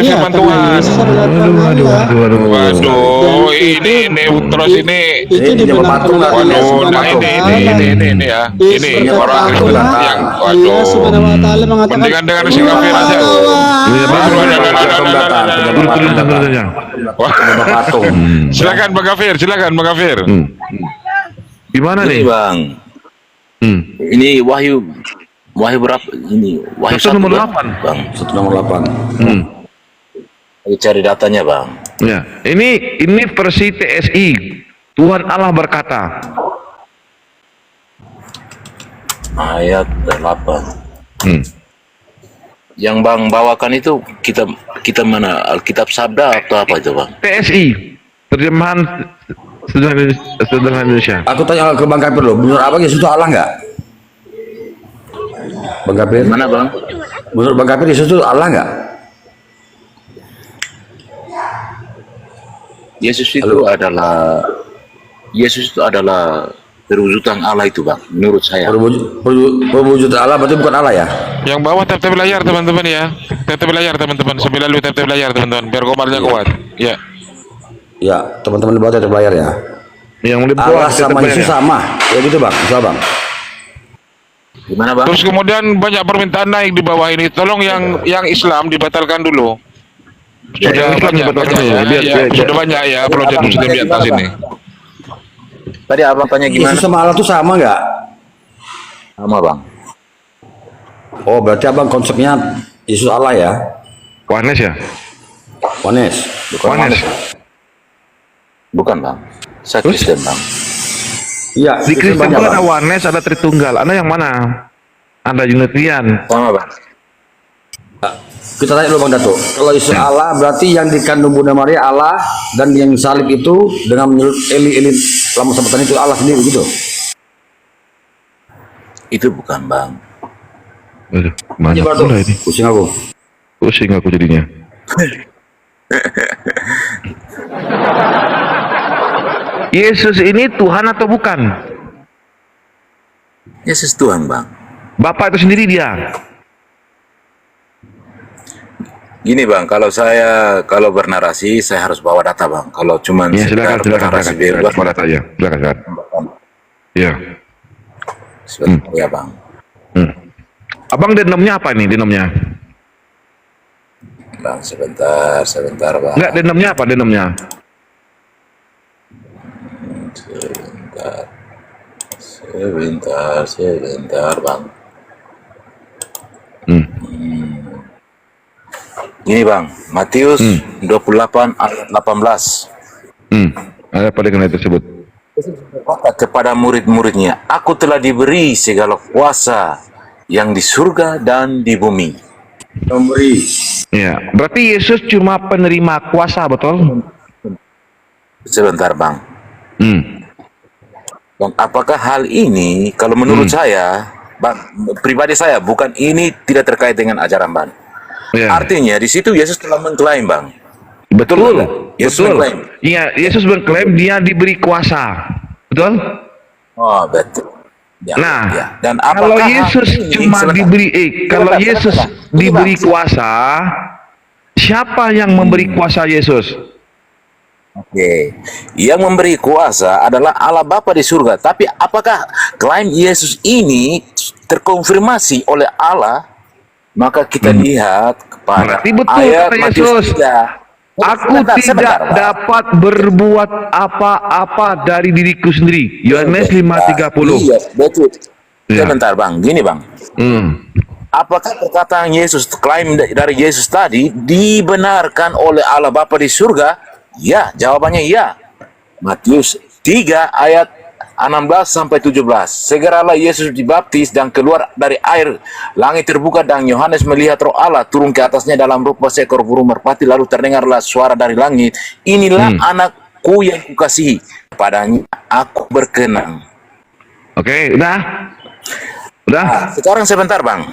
[SPEAKER 10] Iya,
[SPEAKER 3] firman
[SPEAKER 10] karena
[SPEAKER 3] Tuhan.
[SPEAKER 10] Yesus adalah Tuhan Allah.
[SPEAKER 3] Waduh, ini terus ini.
[SPEAKER 10] Itu dibenarkan oleh Allah
[SPEAKER 3] Waduh,
[SPEAKER 10] Subhanahu
[SPEAKER 3] nah
[SPEAKER 10] wa
[SPEAKER 3] ini
[SPEAKER 10] Ta'ala.
[SPEAKER 3] ya.
[SPEAKER 10] Yesus
[SPEAKER 3] Ini
[SPEAKER 10] berkata,
[SPEAKER 3] orang Kristen
[SPEAKER 10] "Akulah."
[SPEAKER 3] yang
[SPEAKER 10] Allah
[SPEAKER 3] waduh.
[SPEAKER 10] Subhanahu wa Ta'ala mengatakan,
[SPEAKER 3] Mendingan dengan si kafir aja. Silakan Bang Gafir, silakan Bang Gafir.
[SPEAKER 6] Gimana
[SPEAKER 9] Ini
[SPEAKER 6] nih?
[SPEAKER 9] Bang, ini Wahyu berapa? Ini Wahyu
[SPEAKER 6] Satu nomor
[SPEAKER 9] Bang.
[SPEAKER 6] 8.
[SPEAKER 9] Bang,
[SPEAKER 7] 1:8.
[SPEAKER 9] lagi cari datanya Bang.
[SPEAKER 6] Ya, ini versi TSI. Tuhan Allah berkata.
[SPEAKER 9] Ayat 8. Yang Bang bawakan itu kita mana? Alkitab Sabda atau apa itu Bang?
[SPEAKER 6] TSI, terjemahan sederhana Indonesia.
[SPEAKER 7] Aku tanya ke Bang Kapir loh, menurut Abang Yesus itu Allah nggak? Bang Kapir?
[SPEAKER 9] Mana Bang?
[SPEAKER 7] Menurut Bang Kapir Yesus itu Allah nggak?
[SPEAKER 9] Yesus itu adalah perwujudan Allah itu Bang, menurut saya.
[SPEAKER 7] Perwujudan Allah berarti bukan Allah ya?
[SPEAKER 3] Yang bawah tap-tap layar teman-teman ya. Tap-tap layar teman-teman. Sambil lalu tap-tap layar teman-teman biar komarnya kuat. Ya.
[SPEAKER 7] Ya, teman-teman di bawah tetap bayar ya.
[SPEAKER 6] Yang lebih
[SPEAKER 7] Allah
[SPEAKER 6] bawah
[SPEAKER 7] sama Yesus sama, ya gitu Bang, bisa Bang.
[SPEAKER 9] Gimana Bang?
[SPEAKER 3] Terus kemudian banyak permintaan naik di bawah ini. Tolong yang Islam dibatalkan dulu. Sudah
[SPEAKER 6] yang Islam
[SPEAKER 3] banyak
[SPEAKER 6] dibatalkan
[SPEAKER 3] ya,
[SPEAKER 6] dulu. Biar-
[SPEAKER 3] sudah banyak ya project muslim di atas ini.
[SPEAKER 9] Tadi Abang tanya gimana?
[SPEAKER 7] Yesus sama Allah tuh sama nggak?
[SPEAKER 9] Sama Bang.
[SPEAKER 7] Oh, berarti Abang konsepnya Yesus Allah ya?
[SPEAKER 6] Wanes ya?
[SPEAKER 7] Ones.
[SPEAKER 6] Wanes.
[SPEAKER 9] Bukan Bang. Saya Kristen Bang.
[SPEAKER 7] Iya,
[SPEAKER 6] Di Kristen
[SPEAKER 7] banyak,
[SPEAKER 6] itu ada
[SPEAKER 7] Bang.
[SPEAKER 6] Wanes, ada Tritunggal. Anda yang mana? Anda Unitarian.
[SPEAKER 9] Sama Bang.
[SPEAKER 7] Kita tanya dulu Bang Dato. Kalau Yesus Allah berarti yang dikandung Bunda Maria Allah dan yang salib itu dengan menurut Eli lama sahabatan itu Allah sendiri gitu.
[SPEAKER 9] Itu bukan Bang.
[SPEAKER 6] Aduh, banyak
[SPEAKER 7] Coba tuh.
[SPEAKER 6] pula ini.
[SPEAKER 7] Pusing aku.
[SPEAKER 6] Pusing aku jadinya. Yesus ini Tuhan atau bukan?
[SPEAKER 9] Yesus Tuhan Bang.
[SPEAKER 6] Bapak itu sendiri dia.
[SPEAKER 9] Gini Bang, kalau bernarasi saya harus bawa data Bang. Kalau cuman
[SPEAKER 6] Ya, silakan,
[SPEAKER 9] bernarasi bebas,
[SPEAKER 6] Bawa data aja. Silakan. Ya.
[SPEAKER 9] sebentar ya Bang.
[SPEAKER 6] Abang denomnya apa nih denomnya?
[SPEAKER 9] Bang, sebentar Bang.
[SPEAKER 6] Enggak, denomnya apa denomnya?
[SPEAKER 9] Sebentar. Sebentar, Bang.
[SPEAKER 6] Hmm.
[SPEAKER 9] Gini, Bang. Matius 28 ayat 18.
[SPEAKER 6] Ada pada kena tersebut.
[SPEAKER 9] Berkata kepada murid-muridnya, aku telah diberi segala kuasa yang di surga dan di bumi.
[SPEAKER 7] Memberi.
[SPEAKER 6] Ya, berarti Yesus cuma penerima kuasa, betul?
[SPEAKER 9] Sebentar, Bang.
[SPEAKER 6] Hmm.
[SPEAKER 9] Dan apakah hal ini, kalau menurut saya, Bang, pribadi saya, bukan ini tidak terkait dengan ajaran, Bang.
[SPEAKER 6] Ya.
[SPEAKER 9] Artinya di situ Yesus telah mengklaim, Bang.
[SPEAKER 6] Betul,
[SPEAKER 9] Yesus
[SPEAKER 6] betul.
[SPEAKER 9] mengklaim.
[SPEAKER 6] Iya, Yesus mengklaim dia diberi kuasa, betul?
[SPEAKER 9] Oh, betul. Ya,
[SPEAKER 6] Nah,
[SPEAKER 9] ya. Dan
[SPEAKER 6] kalau
[SPEAKER 9] apakah
[SPEAKER 6] Yesus
[SPEAKER 9] hal ini,
[SPEAKER 6] cuma
[SPEAKER 9] sebentar.
[SPEAKER 6] diberi, kalau
[SPEAKER 9] Sebentar,
[SPEAKER 6] Yesus
[SPEAKER 9] sebentar. Ini,
[SPEAKER 6] diberi
[SPEAKER 9] Bang,
[SPEAKER 6] kuasa, siapa yang memberi kuasa Yesus?
[SPEAKER 9] Oke, yang memberi kuasa adalah Allah Bapa di surga. Tapi apakah klaim Yesus ini terkonfirmasi oleh Allah? Maka kita lihat kepada
[SPEAKER 6] Berarti betul
[SPEAKER 9] ayat
[SPEAKER 6] kata
[SPEAKER 9] Matius
[SPEAKER 6] Yesus.
[SPEAKER 9] 3.
[SPEAKER 6] Aku tidak
[SPEAKER 9] Bang.
[SPEAKER 6] dapat berbuat apa-apa dari diriku sendiri. Yohanes 5:30.
[SPEAKER 9] Iya, betul.
[SPEAKER 6] Ya.
[SPEAKER 9] Sebentar, Bang. Gini, Bang. Apakah perkataan Yesus, klaim dari Yesus tadi dibenarkan oleh Allah Bapa di surga? Ya, jawabannya ya. Matius 3 ayat 16 sampai 17. Segeralah Yesus dibaptis dan keluar dari air. Langit terbuka dan Yohanes melihat Roh Allah turun ke atasnya dalam rupa seekor burung merpati, lalu terdengarlah suara dari langit. Inilah anakku yang kukasihi. Padanya aku berkenan.
[SPEAKER 6] Oke, udah. Udah.
[SPEAKER 9] Nah, sekarang sebentar, Bang.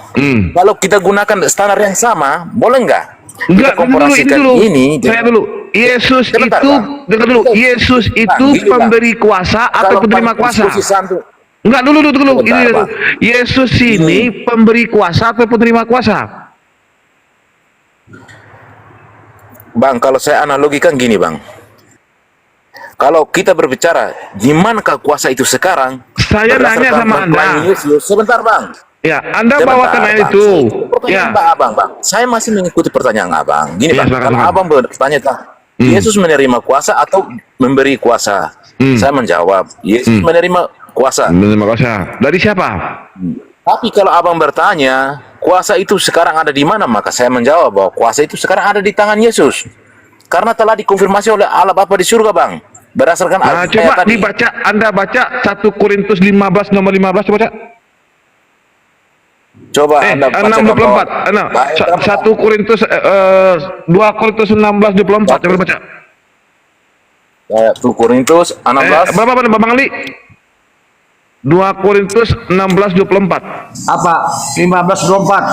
[SPEAKER 9] Kalau kita gunakan standar yang sama, boleh nggak?
[SPEAKER 6] Enggak,
[SPEAKER 9] Kita komparasikan
[SPEAKER 6] ini dulu. Saya dulu. Yesus
[SPEAKER 9] Sebentar,
[SPEAKER 6] itu,
[SPEAKER 9] Bang.
[SPEAKER 6] dengar dulu. Yesus itu
[SPEAKER 9] gini, Bang.
[SPEAKER 6] pemberi kuasa atau
[SPEAKER 9] Kalau
[SPEAKER 6] penerima
[SPEAKER 9] pada
[SPEAKER 6] kuasa?
[SPEAKER 9] diskusi santu-
[SPEAKER 6] Enggak, dulu.
[SPEAKER 9] Sebentar,
[SPEAKER 6] Ini
[SPEAKER 9] Bang.
[SPEAKER 6] Yesus ini pemberi kuasa atau penerima kuasa?
[SPEAKER 9] Bang, kalau saya analogikan gini, Bang. Kalau kita berbicara di manakah kuasa itu sekarang?
[SPEAKER 6] Saya nanya
[SPEAKER 9] berdasarkan
[SPEAKER 6] sama Anda.
[SPEAKER 9] pengklaim Yesus. Sebentar, Bang.
[SPEAKER 6] Ya, Anda
[SPEAKER 9] Sebentar,
[SPEAKER 6] bawakan ayat
[SPEAKER 9] Bang.
[SPEAKER 6] itu.
[SPEAKER 9] Pertanyaan
[SPEAKER 6] Ya.
[SPEAKER 9] Bang. Saya masih mengikuti pertanyaan Abang. Gini,
[SPEAKER 6] Ya,
[SPEAKER 9] Bang.
[SPEAKER 6] silakan,
[SPEAKER 9] Kalau
[SPEAKER 6] silakan.
[SPEAKER 9] Abang bertanya, Yesus menerima kuasa atau memberi kuasa? Saya menjawab, Yesus menerima kuasa.
[SPEAKER 6] Menerima kuasa. Dari siapa?
[SPEAKER 9] Tapi kalau Abang bertanya, kuasa itu sekarang ada di mana? Maka saya menjawab bahwa kuasa itu sekarang ada di tangan Yesus. Karena telah dikonfirmasi oleh Allah Bapa di surga, Bang. Berdasarkan
[SPEAKER 6] Nah,
[SPEAKER 9] ayat
[SPEAKER 6] coba
[SPEAKER 9] tadi.
[SPEAKER 6] dibaca, Anda baca 1 Korintus 15 nomor 15, coba baca.
[SPEAKER 9] Coba Anda baca
[SPEAKER 6] 6:24.
[SPEAKER 9] Baik,
[SPEAKER 6] 1 Korintus 2 Korintus 16:24, coba baca.
[SPEAKER 9] 1 Korintus 16.
[SPEAKER 6] Berapa Bang Ali? 2 Korintus 16:24.
[SPEAKER 7] Apa? 15:24.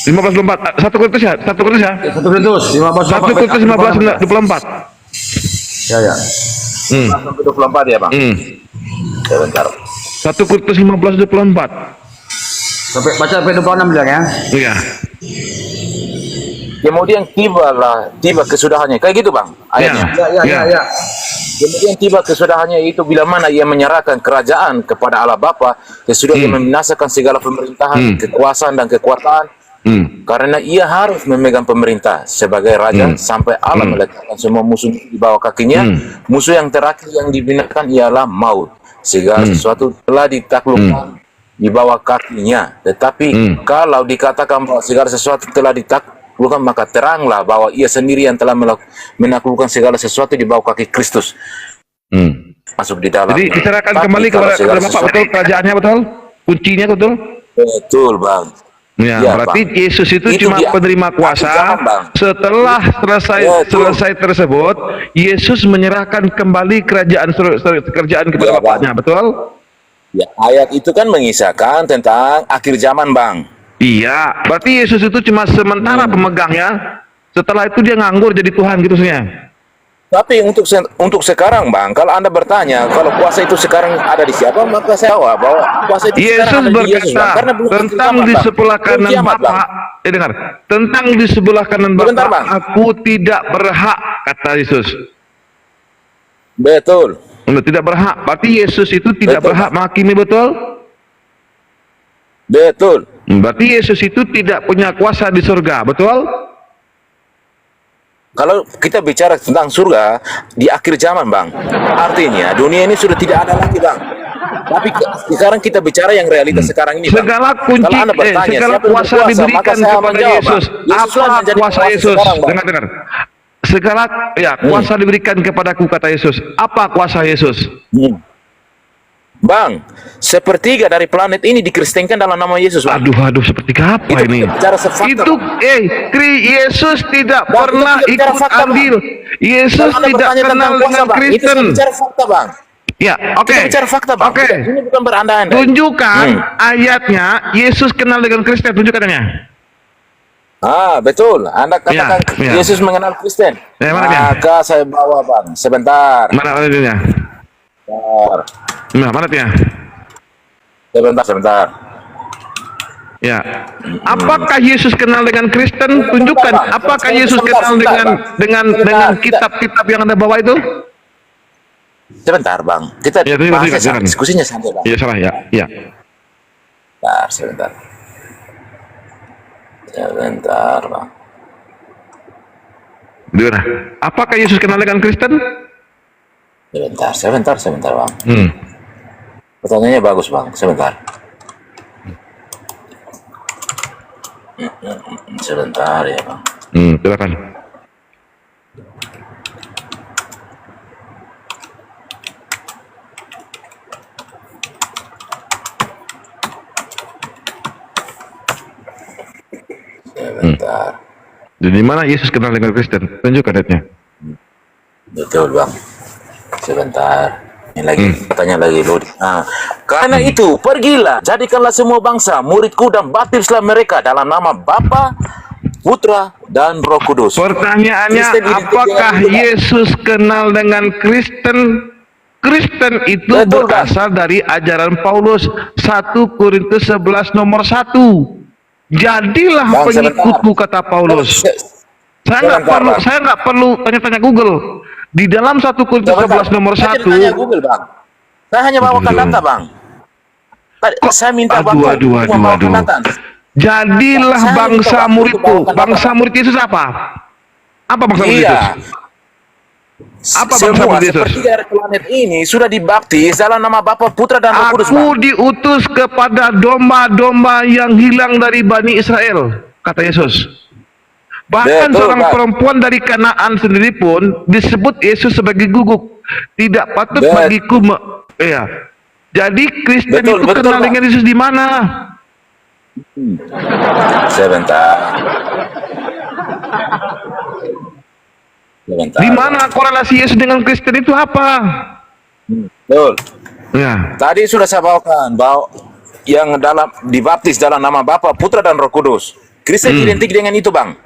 [SPEAKER 6] 15:24. 1 Korintus ya? 1 Korintus ya?
[SPEAKER 7] 1 Korintus
[SPEAKER 6] 1 Korintus 15:24.
[SPEAKER 7] Ya.
[SPEAKER 9] 24 ya, Bang. Sebentar.
[SPEAKER 6] 1 Korintus 15:24.
[SPEAKER 7] Sampai baca sampai 26 bilang ya.
[SPEAKER 6] Iya.
[SPEAKER 9] Kemudian tiba kesudahannya. Kayak gitu, Bang, ayatnya.
[SPEAKER 7] Ya.
[SPEAKER 9] Kemudian tiba kesudahannya itu bila mana ia menyerahkan kerajaan kepada Allah Bapa, sesudah ia membinasakan segala pemerintahan, kekuasaan dan kekuasaan, karena ia harus memegang pemerintah sebagai raja sampai Allah meletakkan semua musuh di bawah kakinya. Musuh yang terakhir yang dibinasakan ialah maut. Segala sesuatu telah ditaklukkan di bawah kakinya. Tetapi kalau dikatakan bahwa segala sesuatu telah ditaklukkan, maka teranglah bahwa ia sendiri yang telah menaklukkan segala sesuatu di bawah kaki Kristus. Masuk di dalam.
[SPEAKER 6] Jadi diserahkan
[SPEAKER 9] Tapi
[SPEAKER 6] kembali
[SPEAKER 9] kalau
[SPEAKER 6] kepada
[SPEAKER 9] segala
[SPEAKER 6] Bapak,
[SPEAKER 9] sesuatu-
[SPEAKER 6] betul kerajaannya, betul? Kuncinya betul?
[SPEAKER 9] Betul, Bang.
[SPEAKER 6] Ya,
[SPEAKER 9] Ya,
[SPEAKER 6] berarti
[SPEAKER 9] Bang.
[SPEAKER 6] Yesus itu cuma
[SPEAKER 9] dia.
[SPEAKER 6] penerima kuasa.
[SPEAKER 9] Jangan, Bang.
[SPEAKER 6] Setelah
[SPEAKER 9] Betul.
[SPEAKER 6] selesai tersebut, Yesus menyerahkan kembali kerajaan kepada
[SPEAKER 9] Ya,
[SPEAKER 6] Bapaknya,
[SPEAKER 9] Bang.
[SPEAKER 6] betul?
[SPEAKER 9] Ya, ayat itu kan mengisahkan tentang akhir zaman, Bang.
[SPEAKER 6] Iya, berarti Yesus itu cuma sementara pemegangnya. Setelah itu dia nganggur jadi Tuhan gitu sebenarnya.
[SPEAKER 9] Tapi untuk sekarang, Bang, kalau Anda bertanya kalau kuasa itu sekarang ada di siapa, maka saya jawab bahwa kuasa itu
[SPEAKER 6] Yesus
[SPEAKER 9] sekarang ada di Yesus, Bang.
[SPEAKER 6] berkata
[SPEAKER 9] Karena belum akhir
[SPEAKER 6] tentang
[SPEAKER 9] zaman,
[SPEAKER 6] di
[SPEAKER 9] Bang.
[SPEAKER 6] sebelah
[SPEAKER 9] Belum
[SPEAKER 6] kanan
[SPEAKER 9] kiamat, Bang.
[SPEAKER 6] Bapa. Dengar, tentang di sebelah kanan
[SPEAKER 9] Sebentar,
[SPEAKER 6] Bapa,
[SPEAKER 9] Bang.
[SPEAKER 6] aku tidak berhak, kata Yesus.
[SPEAKER 9] Betul.
[SPEAKER 6] Tidak berhak. Berarti Yesus itu tidak
[SPEAKER 9] Betul,
[SPEAKER 6] berhak menghakimi, betul?
[SPEAKER 9] Betul.
[SPEAKER 6] Berarti Yesus itu tidak punya kuasa di surga, betul?
[SPEAKER 9] Kalau kita bicara tentang surga di akhir zaman, Bang, artinya dunia ini sudah tidak ada lagi, Bang. Tapi sekarang kita bicara yang realitas sekarang ini, Bang.
[SPEAKER 6] Segala kunci,
[SPEAKER 9] Kalau Anda bertanya,
[SPEAKER 6] segala
[SPEAKER 9] siapa yang
[SPEAKER 6] kuasa
[SPEAKER 9] berkuasa,
[SPEAKER 6] diberikan
[SPEAKER 9] maka saya
[SPEAKER 6] kepada
[SPEAKER 9] menjawab,
[SPEAKER 6] Yesus.
[SPEAKER 9] Bang. Yesus lah
[SPEAKER 6] Apa
[SPEAKER 9] menjadi
[SPEAKER 6] kuasa
[SPEAKER 9] kuasa
[SPEAKER 6] Yesus?
[SPEAKER 9] sekarang, Bang.
[SPEAKER 6] Dengar. Segala kuasa diberikan kepadaku, kata Yesus. Apa kuasa Yesus?
[SPEAKER 9] Bang, sepertiga dari planet ini dikristenkan dalam nama Yesus, Bang.
[SPEAKER 6] Aduh, seperti apa
[SPEAKER 9] Itu
[SPEAKER 6] ini?
[SPEAKER 9] kita bicara sefakta,
[SPEAKER 6] Itu, Yesus tidak
[SPEAKER 9] Bang,
[SPEAKER 6] pernah
[SPEAKER 9] kita bicara
[SPEAKER 6] ikut
[SPEAKER 9] fakta, Bang.
[SPEAKER 6] andil. Yesus
[SPEAKER 9] Kalau Anda
[SPEAKER 6] tidak
[SPEAKER 9] bertanya
[SPEAKER 6] kenal
[SPEAKER 9] tentang
[SPEAKER 6] dengan
[SPEAKER 9] kuasa, Bang, itu
[SPEAKER 6] Kristen.
[SPEAKER 9] saya bicara fakta, Bang.
[SPEAKER 6] Ya, oke.
[SPEAKER 9] Kita bicara fakta, Bang.
[SPEAKER 6] Oke.
[SPEAKER 9] Ini bukan berandai-andai.
[SPEAKER 6] Tunjukkan ayatnya Yesus kenal dengan Kristen. Tunjukkannya.
[SPEAKER 9] Betul. Anda katakan
[SPEAKER 6] Ya.
[SPEAKER 9] Yesus mengenal Kristen.
[SPEAKER 6] Ya, mana dia?
[SPEAKER 9] Maka saya bawa, Bang. Sebentar.
[SPEAKER 6] Mana dia? Mana dia?
[SPEAKER 9] Sebentar.
[SPEAKER 6] Ya. Apakah Yesus kenal dengan Kristen? Tunjukkan. Apakah Yesus kenal dengan kitab-kitab yang Anda bawa itu?
[SPEAKER 9] Sebentar, Bang. Kita
[SPEAKER 6] Ya,
[SPEAKER 9] bahasnya
[SPEAKER 6] silakan.
[SPEAKER 9] diskusinya santai, Bang.
[SPEAKER 6] Ya, salah ya. Ya.
[SPEAKER 9] Sebentar, Bang.
[SPEAKER 6] Gimana? Apakah Yesus kenal dengan Kristen?
[SPEAKER 9] Sebentar, Bang. Pertanyaannya bagus, Bang. Sebentar. Sebentar ya, Bang.
[SPEAKER 6] Silakan.
[SPEAKER 9] Sebentar.
[SPEAKER 6] Jadi mana Yesus kenal dengan Kristen? Tunjukkan ayatnya.
[SPEAKER 9] Betul, Bang. Sebentar. Ini lagi pertanyaan lagi loading. Karena itu pergilah, jadikanlah semua bangsa muridku dan baptislah mereka dalam nama Bapa, Putra dan Roh Kudus.
[SPEAKER 6] Pertanyaannya,
[SPEAKER 9] Kristen identik
[SPEAKER 6] apakah
[SPEAKER 9] dengan
[SPEAKER 6] Yesus kenal dengan Kristen? Kristen itu
[SPEAKER 9] Betul,
[SPEAKER 6] berasal dari ajaran Paulus 1 Korintus 11 nomor 1. Jadilah
[SPEAKER 9] Bang,
[SPEAKER 6] pengikutku, kata Paulus. Saya nggak perlu tanya-tanya Google. Di dalam 1 Korintus 11 nomor 1.
[SPEAKER 9] Saya tanya Google, Bang. Saya hanya bawakan data, Bang. Saya minta Bapak untuk membawakan data.
[SPEAKER 6] Jadilah
[SPEAKER 9] Saya
[SPEAKER 6] bangsa
[SPEAKER 9] minta Bapak
[SPEAKER 6] muridku.
[SPEAKER 9] untuk bawakan
[SPEAKER 6] Bangsa
[SPEAKER 9] data.
[SPEAKER 6] murid Yesus apa? Apa bangsa murid
[SPEAKER 9] Iya.
[SPEAKER 6] Yesus? Apa bangsa
[SPEAKER 9] Semua
[SPEAKER 6] murid Yesus?
[SPEAKER 9] seperti dari planet ini sudah dibaptis dalam nama Bapa, Putra dan Roh Kudus,
[SPEAKER 6] Aku
[SPEAKER 9] Bang.
[SPEAKER 6] diutus kepada domba-domba yang hilang dari Bani Israel, kata Yesus. Bahkan
[SPEAKER 9] Betul,
[SPEAKER 6] seorang
[SPEAKER 9] Bang.
[SPEAKER 6] perempuan dari Kanaan sendiri pun disebut Yesus sebagai guguk. Tidak patut bagiku. Ya. Jadi Kristen itu
[SPEAKER 9] Betul,
[SPEAKER 6] kenal
[SPEAKER 9] Bang.
[SPEAKER 6] dengan Yesus di mana?
[SPEAKER 9] Sebentar.
[SPEAKER 6] Di mana korelasi Yesus dengan Kristen itu apa?
[SPEAKER 9] Betul.
[SPEAKER 6] Ya.
[SPEAKER 9] Tadi sudah saya bawakan bahwa yang dibaptis dalam nama Bapa, Putra dan Roh Kudus. Kristen identik dengan itu, Bang.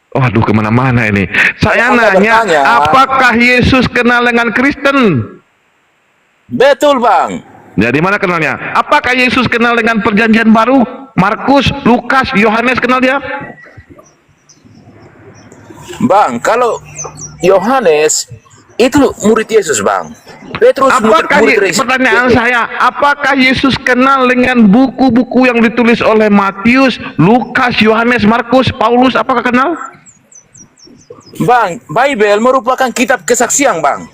[SPEAKER 6] Waduh, kemana-mana ini. Saya
[SPEAKER 9] Anda
[SPEAKER 6] nanya,
[SPEAKER 9] bertanya,
[SPEAKER 6] apakah Yesus kenal dengan Kristen?
[SPEAKER 9] Betul, Bang.
[SPEAKER 6] Jadi mana kenalnya? Apakah Yesus kenal dengan Perjanjian Baru? Markus, Lukas, Yohanes kenal dia?
[SPEAKER 9] Bang, kalau Yohanes itu murid Yesus, Bang. Petrus
[SPEAKER 6] Apakah
[SPEAKER 9] murid Yesus.
[SPEAKER 6] pertanyaan saya, apakah Yesus kenal dengan buku-buku yang ditulis oleh Matius, Lukas, Yohanes, Markus, Paulus? Apakah kenal?
[SPEAKER 9] Bang, Bible merupakan kitab kesaksian, Bang.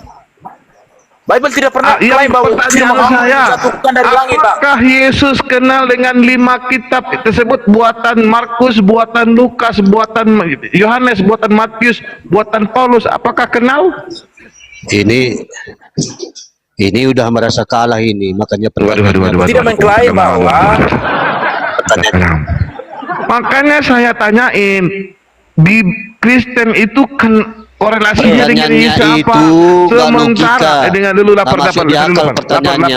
[SPEAKER 9] Bible tidak pernah klaim bahwa firman
[SPEAKER 6] pertanyaan
[SPEAKER 9] Allah
[SPEAKER 6] saya,
[SPEAKER 9] dijatuhkan dari langit, Bang.
[SPEAKER 6] apakah Yesus kenal dengan 5 kitab tersebut, buatan Markus, buatan Lukas, buatan Yohanes, buatan Matius, buatan Paulus? Apakah kenal?
[SPEAKER 5] Ini udah merasa kalah ini, makanya
[SPEAKER 9] Tidak mengklaim bahwa
[SPEAKER 6] makanya saya tanyain, di Kristen itu kan korelasinya dengan
[SPEAKER 5] Pertanyaannya
[SPEAKER 6] Yesus apa?
[SPEAKER 5] itu nggak
[SPEAKER 6] Sementara
[SPEAKER 5] logika.
[SPEAKER 6] dengan dulu
[SPEAKER 5] Nggak masuk di akal pertanyaannya.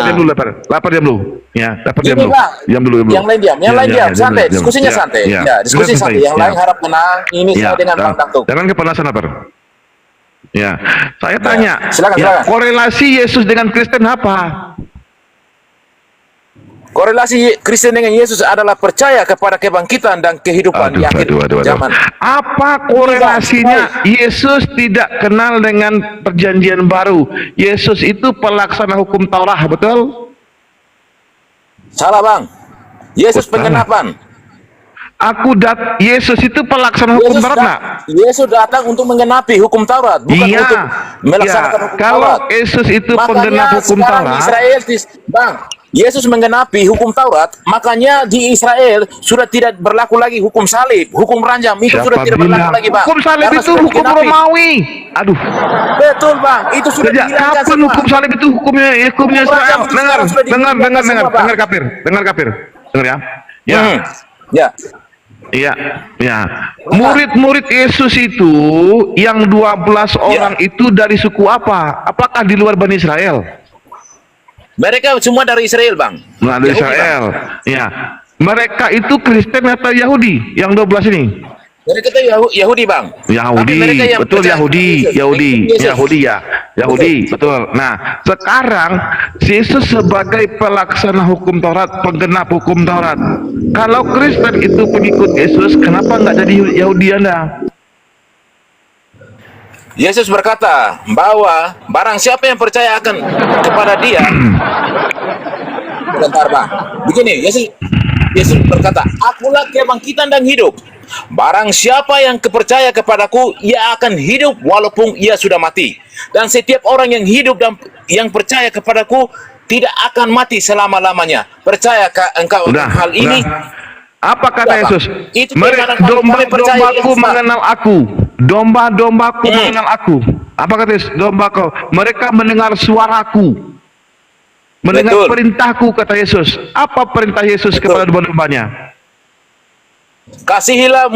[SPEAKER 6] lapar jam dulu. Ya, lapar jam
[SPEAKER 9] Ini,
[SPEAKER 6] dulu.
[SPEAKER 9] Bang,
[SPEAKER 6] Jam dulu.
[SPEAKER 9] yang lain diam, yang lain diam, santai, diskusinya
[SPEAKER 6] Ya,
[SPEAKER 9] santai.
[SPEAKER 6] ya.
[SPEAKER 9] Ya, diskusi santai. Yang lain harap menang. Ini
[SPEAKER 6] Ya,
[SPEAKER 9] saya dengan Bang Taktuk.
[SPEAKER 6] jangan kepanasan lapar. Ya, saya tanya.
[SPEAKER 9] Silakan,
[SPEAKER 6] ya,
[SPEAKER 9] silakan.
[SPEAKER 6] korelasi Yesus dengan Kristen apa?
[SPEAKER 9] Korelasi Kristen dengan Yesus adalah percaya kepada kebangkitan dan kehidupan di akhir zaman.
[SPEAKER 6] Apa korelasinya? Yesus tidak kenal dengan Perjanjian Baru. Yesus itu pelaksana hukum Taurat, betul?
[SPEAKER 9] Salah, Bang. Yesus penggenapan.
[SPEAKER 6] Yesus itu pelaksana hukum Taurat, nak?
[SPEAKER 9] Yesus datang untuk menggenapi hukum Taurat, bukan
[SPEAKER 6] Iya.
[SPEAKER 9] untuk melaksanakan
[SPEAKER 6] Iya.
[SPEAKER 9] hukum
[SPEAKER 6] Kalau
[SPEAKER 9] Taurat.
[SPEAKER 6] Yesus itu
[SPEAKER 9] Makanya
[SPEAKER 6] penggenap hukum
[SPEAKER 9] sekarang
[SPEAKER 6] Taurat,
[SPEAKER 9] Israel, Bang, Yesus menggenapi hukum Taurat, makanya di Israel sudah tidak berlaku lagi hukum salib, hukum ranjam itu sudah tidak berlaku lagi, Bang.
[SPEAKER 6] Hukum salib
[SPEAKER 9] Karena
[SPEAKER 6] itu
[SPEAKER 9] sudah
[SPEAKER 6] hukum
[SPEAKER 9] digenapi.
[SPEAKER 6] Romawi. Aduh.
[SPEAKER 9] Betul, Bang. Itu sudah
[SPEAKER 6] Sejak
[SPEAKER 9] dihilangkan
[SPEAKER 6] kapan
[SPEAKER 9] semua.
[SPEAKER 6] hukum salib itu hukumnya Israel?
[SPEAKER 9] ranjam itu
[SPEAKER 6] Dengar,
[SPEAKER 9] sekarang sudah
[SPEAKER 6] dengar,
[SPEAKER 9] dihilangkan
[SPEAKER 6] dengar,
[SPEAKER 9] semua,
[SPEAKER 6] dengar,
[SPEAKER 9] Bang.
[SPEAKER 6] dengar kafir, dengar ya. Ya,
[SPEAKER 9] Ya.
[SPEAKER 6] iya, ya. Murid-murid Yesus itu yang 12 orang itu dari suku apa? Apakah di luar Bani Israel?
[SPEAKER 9] Mereka semua dari Israel, Bang.
[SPEAKER 6] Nah, dari
[SPEAKER 9] Yahudi,
[SPEAKER 6] Israel.
[SPEAKER 9] Bang.
[SPEAKER 6] Ya. Mereka itu Kristen atau Yahudi? Yang 12 ini?
[SPEAKER 9] Mereka itu Yahudi, Bang.
[SPEAKER 6] Yahudi,
[SPEAKER 9] Tapi mereka yang
[SPEAKER 6] betul
[SPEAKER 9] percaya
[SPEAKER 6] Yahudi,
[SPEAKER 9] Yesus.
[SPEAKER 6] Yahudi,
[SPEAKER 9] Yesus.
[SPEAKER 6] Yahudi ya, Yahudi, betul. Nah, sekarang Yesus sebagai pelaksana hukum Taurat, penggenap hukum Taurat. Kalau Kristen itu pengikut Yesus, kenapa nggak jadi Yahudi Anda?
[SPEAKER 9] Yesus berkata bahwa barang siapa yang percaya akan kepada Dia, bentar, Bang. Begini, Yesus berkata, "Akulah kebangkitan dan hidup. Barang siapa yang percaya kepadaku, ia akan hidup walaupun ia sudah mati. Dan setiap orang yang hidup dan yang percaya kepadaku tidak akan mati selama-lamanya." Percayakah engkau hal ini?
[SPEAKER 6] Apa kata
[SPEAKER 9] Bang.
[SPEAKER 6] Yesus?
[SPEAKER 9] Itu keimanan kami percaya
[SPEAKER 6] Domba-dombaku
[SPEAKER 9] Yesus, Bang.
[SPEAKER 6] mengenal aku. Domba-dombaku mengenal aku. Apa kata Yesus? Dombaku. Mereka mendengar suaraku. Mendengar
[SPEAKER 9] Betul.
[SPEAKER 6] perintahku, kata Yesus. Apa perintah Yesus kepada domba-dombanya?
[SPEAKER 9] Kasihilah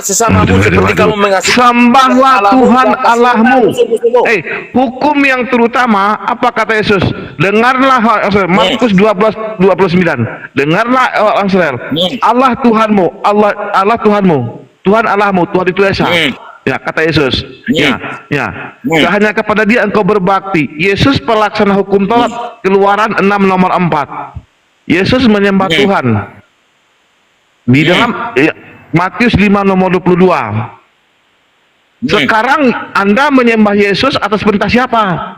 [SPEAKER 9] sesamamu seperti kamu mengasihi
[SPEAKER 6] Sembahlah
[SPEAKER 9] Allahmu
[SPEAKER 6] Tuhan
[SPEAKER 9] dan kasihilah
[SPEAKER 6] Allahmu.
[SPEAKER 9] musuh-musuhmu.
[SPEAKER 6] Hukum yang terutama apa kata Yesus? Dengarlah Markus 12:29. Dengarlah orang Israel. Allah Tuhanmu, Allah Tuhanmu. Tuhan Allahmu, Tuhan itu Esa. Ya, kata Yesus. Ya. Tidak hanya kepada Dia engkau berbakti. Yesus pelaksana hukum Taurat, Keluaran 6 nomor 4. Yesus menyembah Tuhan. Di dalam Matius 5 nomor 22. Sekarang Anda menyembah Yesus atas perintah siapa?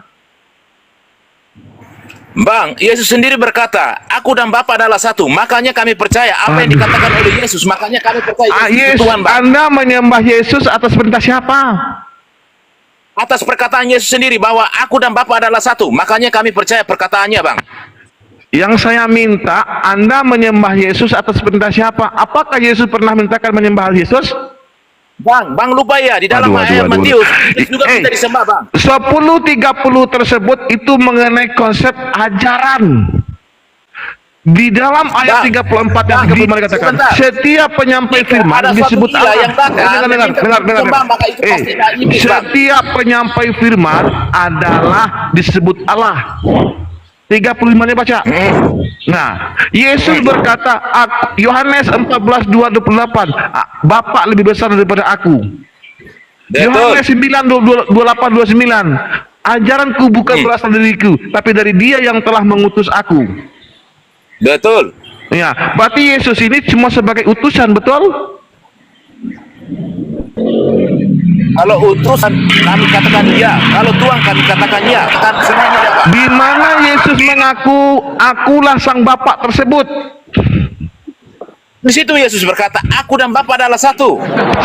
[SPEAKER 9] Bang, Yesus sendiri berkata, "Aku dan Bapa adalah satu." Makanya kami percaya apa yang dikatakan oleh Yesus. Makanya kami percaya Yesus itu Tuhan, Bang.
[SPEAKER 6] Anda menyembah Yesus atas perintah siapa?
[SPEAKER 9] Atas perkataan Yesus sendiri bahwa aku dan Bapa adalah satu. Makanya kami percaya perkataannya, Bang.
[SPEAKER 6] Yang saya minta, Anda menyembah Yesus atas perintah siapa? Apakah Yesus pernah mintakan menyembah Yesus?
[SPEAKER 9] Bang lupa ya, di dalam ayat Matius itu juga minta disembah, Bang.
[SPEAKER 6] 10:30 tersebut itu mengenai konsep ajaran. Di dalam ayat 34 yang 35 dikatakan, setiap penyampai firman disebut Allah. Setiap penyampai firman adalah disebut Allah. 35-nya baca. Nah, Yesus berkata, Yohanes 14:28, Bapa lebih besar daripada aku. Yohanes 9:28-29, ajaranku bukan berasal dariku, tapi dari Dia yang telah mengutus aku.
[SPEAKER 9] Betul.
[SPEAKER 6] Ya, berarti Yesus ini cuma sebagai utusan, betul?
[SPEAKER 9] Kalau utusan kami katakan ya, kalau Tuhan kami katakan ya, kan semuanya ya, Pak.
[SPEAKER 6] Di mana Yesus mengaku akulah sang Bapa tersebut?
[SPEAKER 9] Di situ Yesus berkata, aku dan Bapa adalah satu.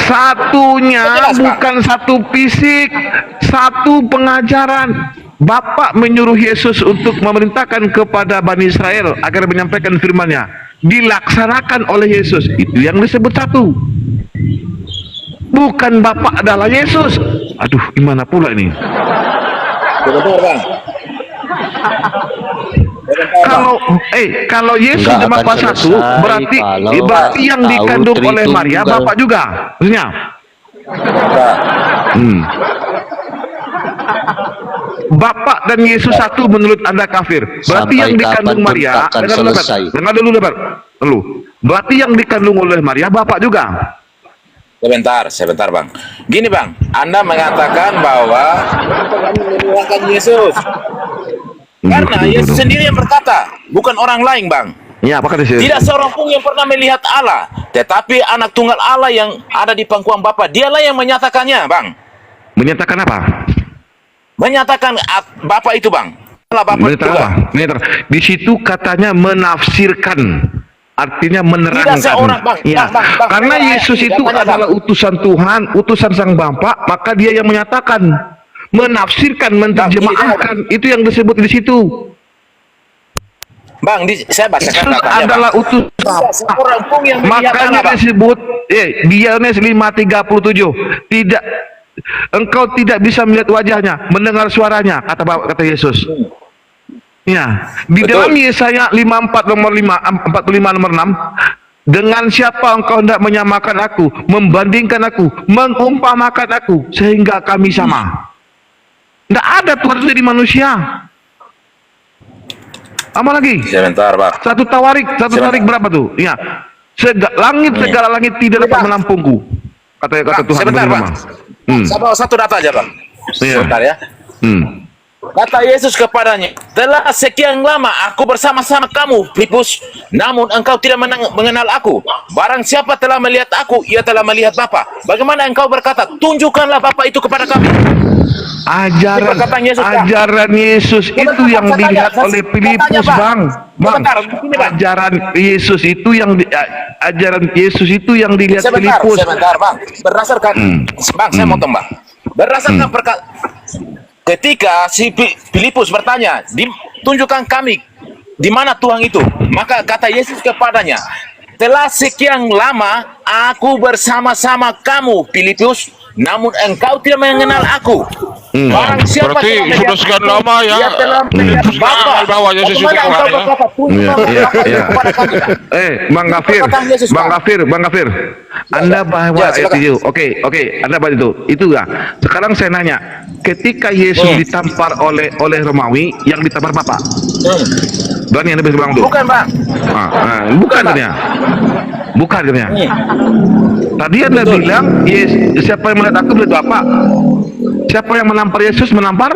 [SPEAKER 6] Satunya
[SPEAKER 9] Jelas, Pak.
[SPEAKER 6] bukan satu fisik, satu pengajaran. Bapa menyuruh Yesus untuk memerintahkan kepada Bani Israel agar menyampaikan firman-Nya. Dilaksanakan oleh Yesus. Itu yang disebut satu. Bukan Bapa adalah Yesus. Aduh, gimana pula ini?
[SPEAKER 9] Betul, Bang.
[SPEAKER 6] Kalau Yesus
[SPEAKER 5] Nggak
[SPEAKER 6] dan Bapa
[SPEAKER 5] akan
[SPEAKER 6] satu,
[SPEAKER 5] selesai
[SPEAKER 6] berarti
[SPEAKER 5] kalau
[SPEAKER 6] yang
[SPEAKER 5] tahu
[SPEAKER 6] dikandung oleh
[SPEAKER 5] Tritunggal.
[SPEAKER 6] Maria Bapa juga, maksudnya. Bapak dan Yesus satu menurut Anda kafir. Berarti
[SPEAKER 5] Sampai
[SPEAKER 6] yang dikandung
[SPEAKER 5] kapanpun
[SPEAKER 6] Maria,
[SPEAKER 5] takkan
[SPEAKER 6] dengar dulu,
[SPEAKER 5] selesai.
[SPEAKER 6] dengar dulu, dulu. Berarti yang dikandung oleh Maria Bapak juga.
[SPEAKER 9] Sebentar, Bang. Gini, Bang, Anda mengatakan bahwa kami menuangkan Yesus. Karena Yesus sendiri yang berkata, bukan orang lain, Bang.
[SPEAKER 6] Ya, apa kata Yesus?
[SPEAKER 9] Tidak seorang pun yang pernah melihat Allah, tetapi anak tunggal Allah yang ada di pangkuan Bapa, dialah yang menyatakannya, Bang.
[SPEAKER 6] Menyatakan apa?
[SPEAKER 9] Menyatakan Bapa itu, Bang. Allah Bapa itu, Bang.
[SPEAKER 6] Di situ katanya menafsirkan. Artinya menerangkan.
[SPEAKER 9] Tidak seorang, Bang.
[SPEAKER 6] Ya.
[SPEAKER 9] Bang.
[SPEAKER 6] Karena Yesus itu adalah utusan Tuhan, utusan Sang Bapa, maka Dia yang menyatakan, menafsirkan, menerjemahkan. Itu yang disebut di situ.
[SPEAKER 9] Bang, saya bacakan
[SPEAKER 6] Yesus
[SPEAKER 9] katanya,
[SPEAKER 6] adalah
[SPEAKER 9] Bang.
[SPEAKER 6] utusan.
[SPEAKER 9] Seorang pun yang melihat
[SPEAKER 6] Makanya
[SPEAKER 9] Allah, Bang.
[SPEAKER 6] disebut Yohanes 5:37, tidak, engkau tidak bisa melihat wajahnya, mendengar suaranya, kata Yesus. Ya, di
[SPEAKER 9] Betul.
[SPEAKER 6] dalam Yesaya 54 nomor 45 nomor 6, dengan siapa engkau hendak menyamakan aku, membandingkan aku, mengumpamakan aku, sehingga kami sama. Tidak ada Tuhan itu jadi manusia. Apa lagi?
[SPEAKER 9] Sebentar, Bang.
[SPEAKER 6] Satu tawarik berapa tuh? Ya, segala langit tidak dapat menampungku. Kata Tuhan.
[SPEAKER 9] Sebentar, Bang. Saya bawa satu data aja, Bang.
[SPEAKER 6] Iya.
[SPEAKER 9] Sebentar ya. Kata Yesus kepadanya, telah sekian lama aku bersama-sama kamu, Filipus, namun engkau tidak mengenal aku. Barang siapa telah melihat aku, ia telah melihat Bapa. Bagaimana engkau berkata, tunjukkanlah Bapa itu kepada kami?
[SPEAKER 6] Ajaran Yesus itu yang dilihat oleh Filipus, Bang. Ajaran Yesus itu yang dilihat Filipus.
[SPEAKER 9] Sebentar, Bang. Berdasarkan, Bang, saya motong, Bang. Berdasarkan ketika si Filipus bertanya, tunjukkan kami di mana Tuhan itu. Maka kata Yesus kepadanya, telah sekian lama aku bersama-sama kamu, Filipus, namun engkau tidak mengenal aku. Barang siapa
[SPEAKER 3] Berarti
[SPEAKER 9] telah
[SPEAKER 3] sudah sekian lama ya.
[SPEAKER 9] dia telah melihat Bapa.
[SPEAKER 3] Bahwa Yesus itu
[SPEAKER 9] Bagaimana engkau
[SPEAKER 3] orangnya.
[SPEAKER 9] berkata, tunjukkan Bapa itu kepada kami?
[SPEAKER 6] Bang Gafir, Anda bawa ayat itu. Oke, Anda bawa itu ya. Sekarang saya nanya, ketika Yesus ditampar oleh Romawi, yang ditampar Bapak, berani Anda bilang tuh?
[SPEAKER 9] Bukan, Bang.
[SPEAKER 6] Bukan katanya. Bukan katanya. Tadi Anda bilang, siapa yang melihat aku melihat Bapak. Siapa yang menampar Yesus menampar?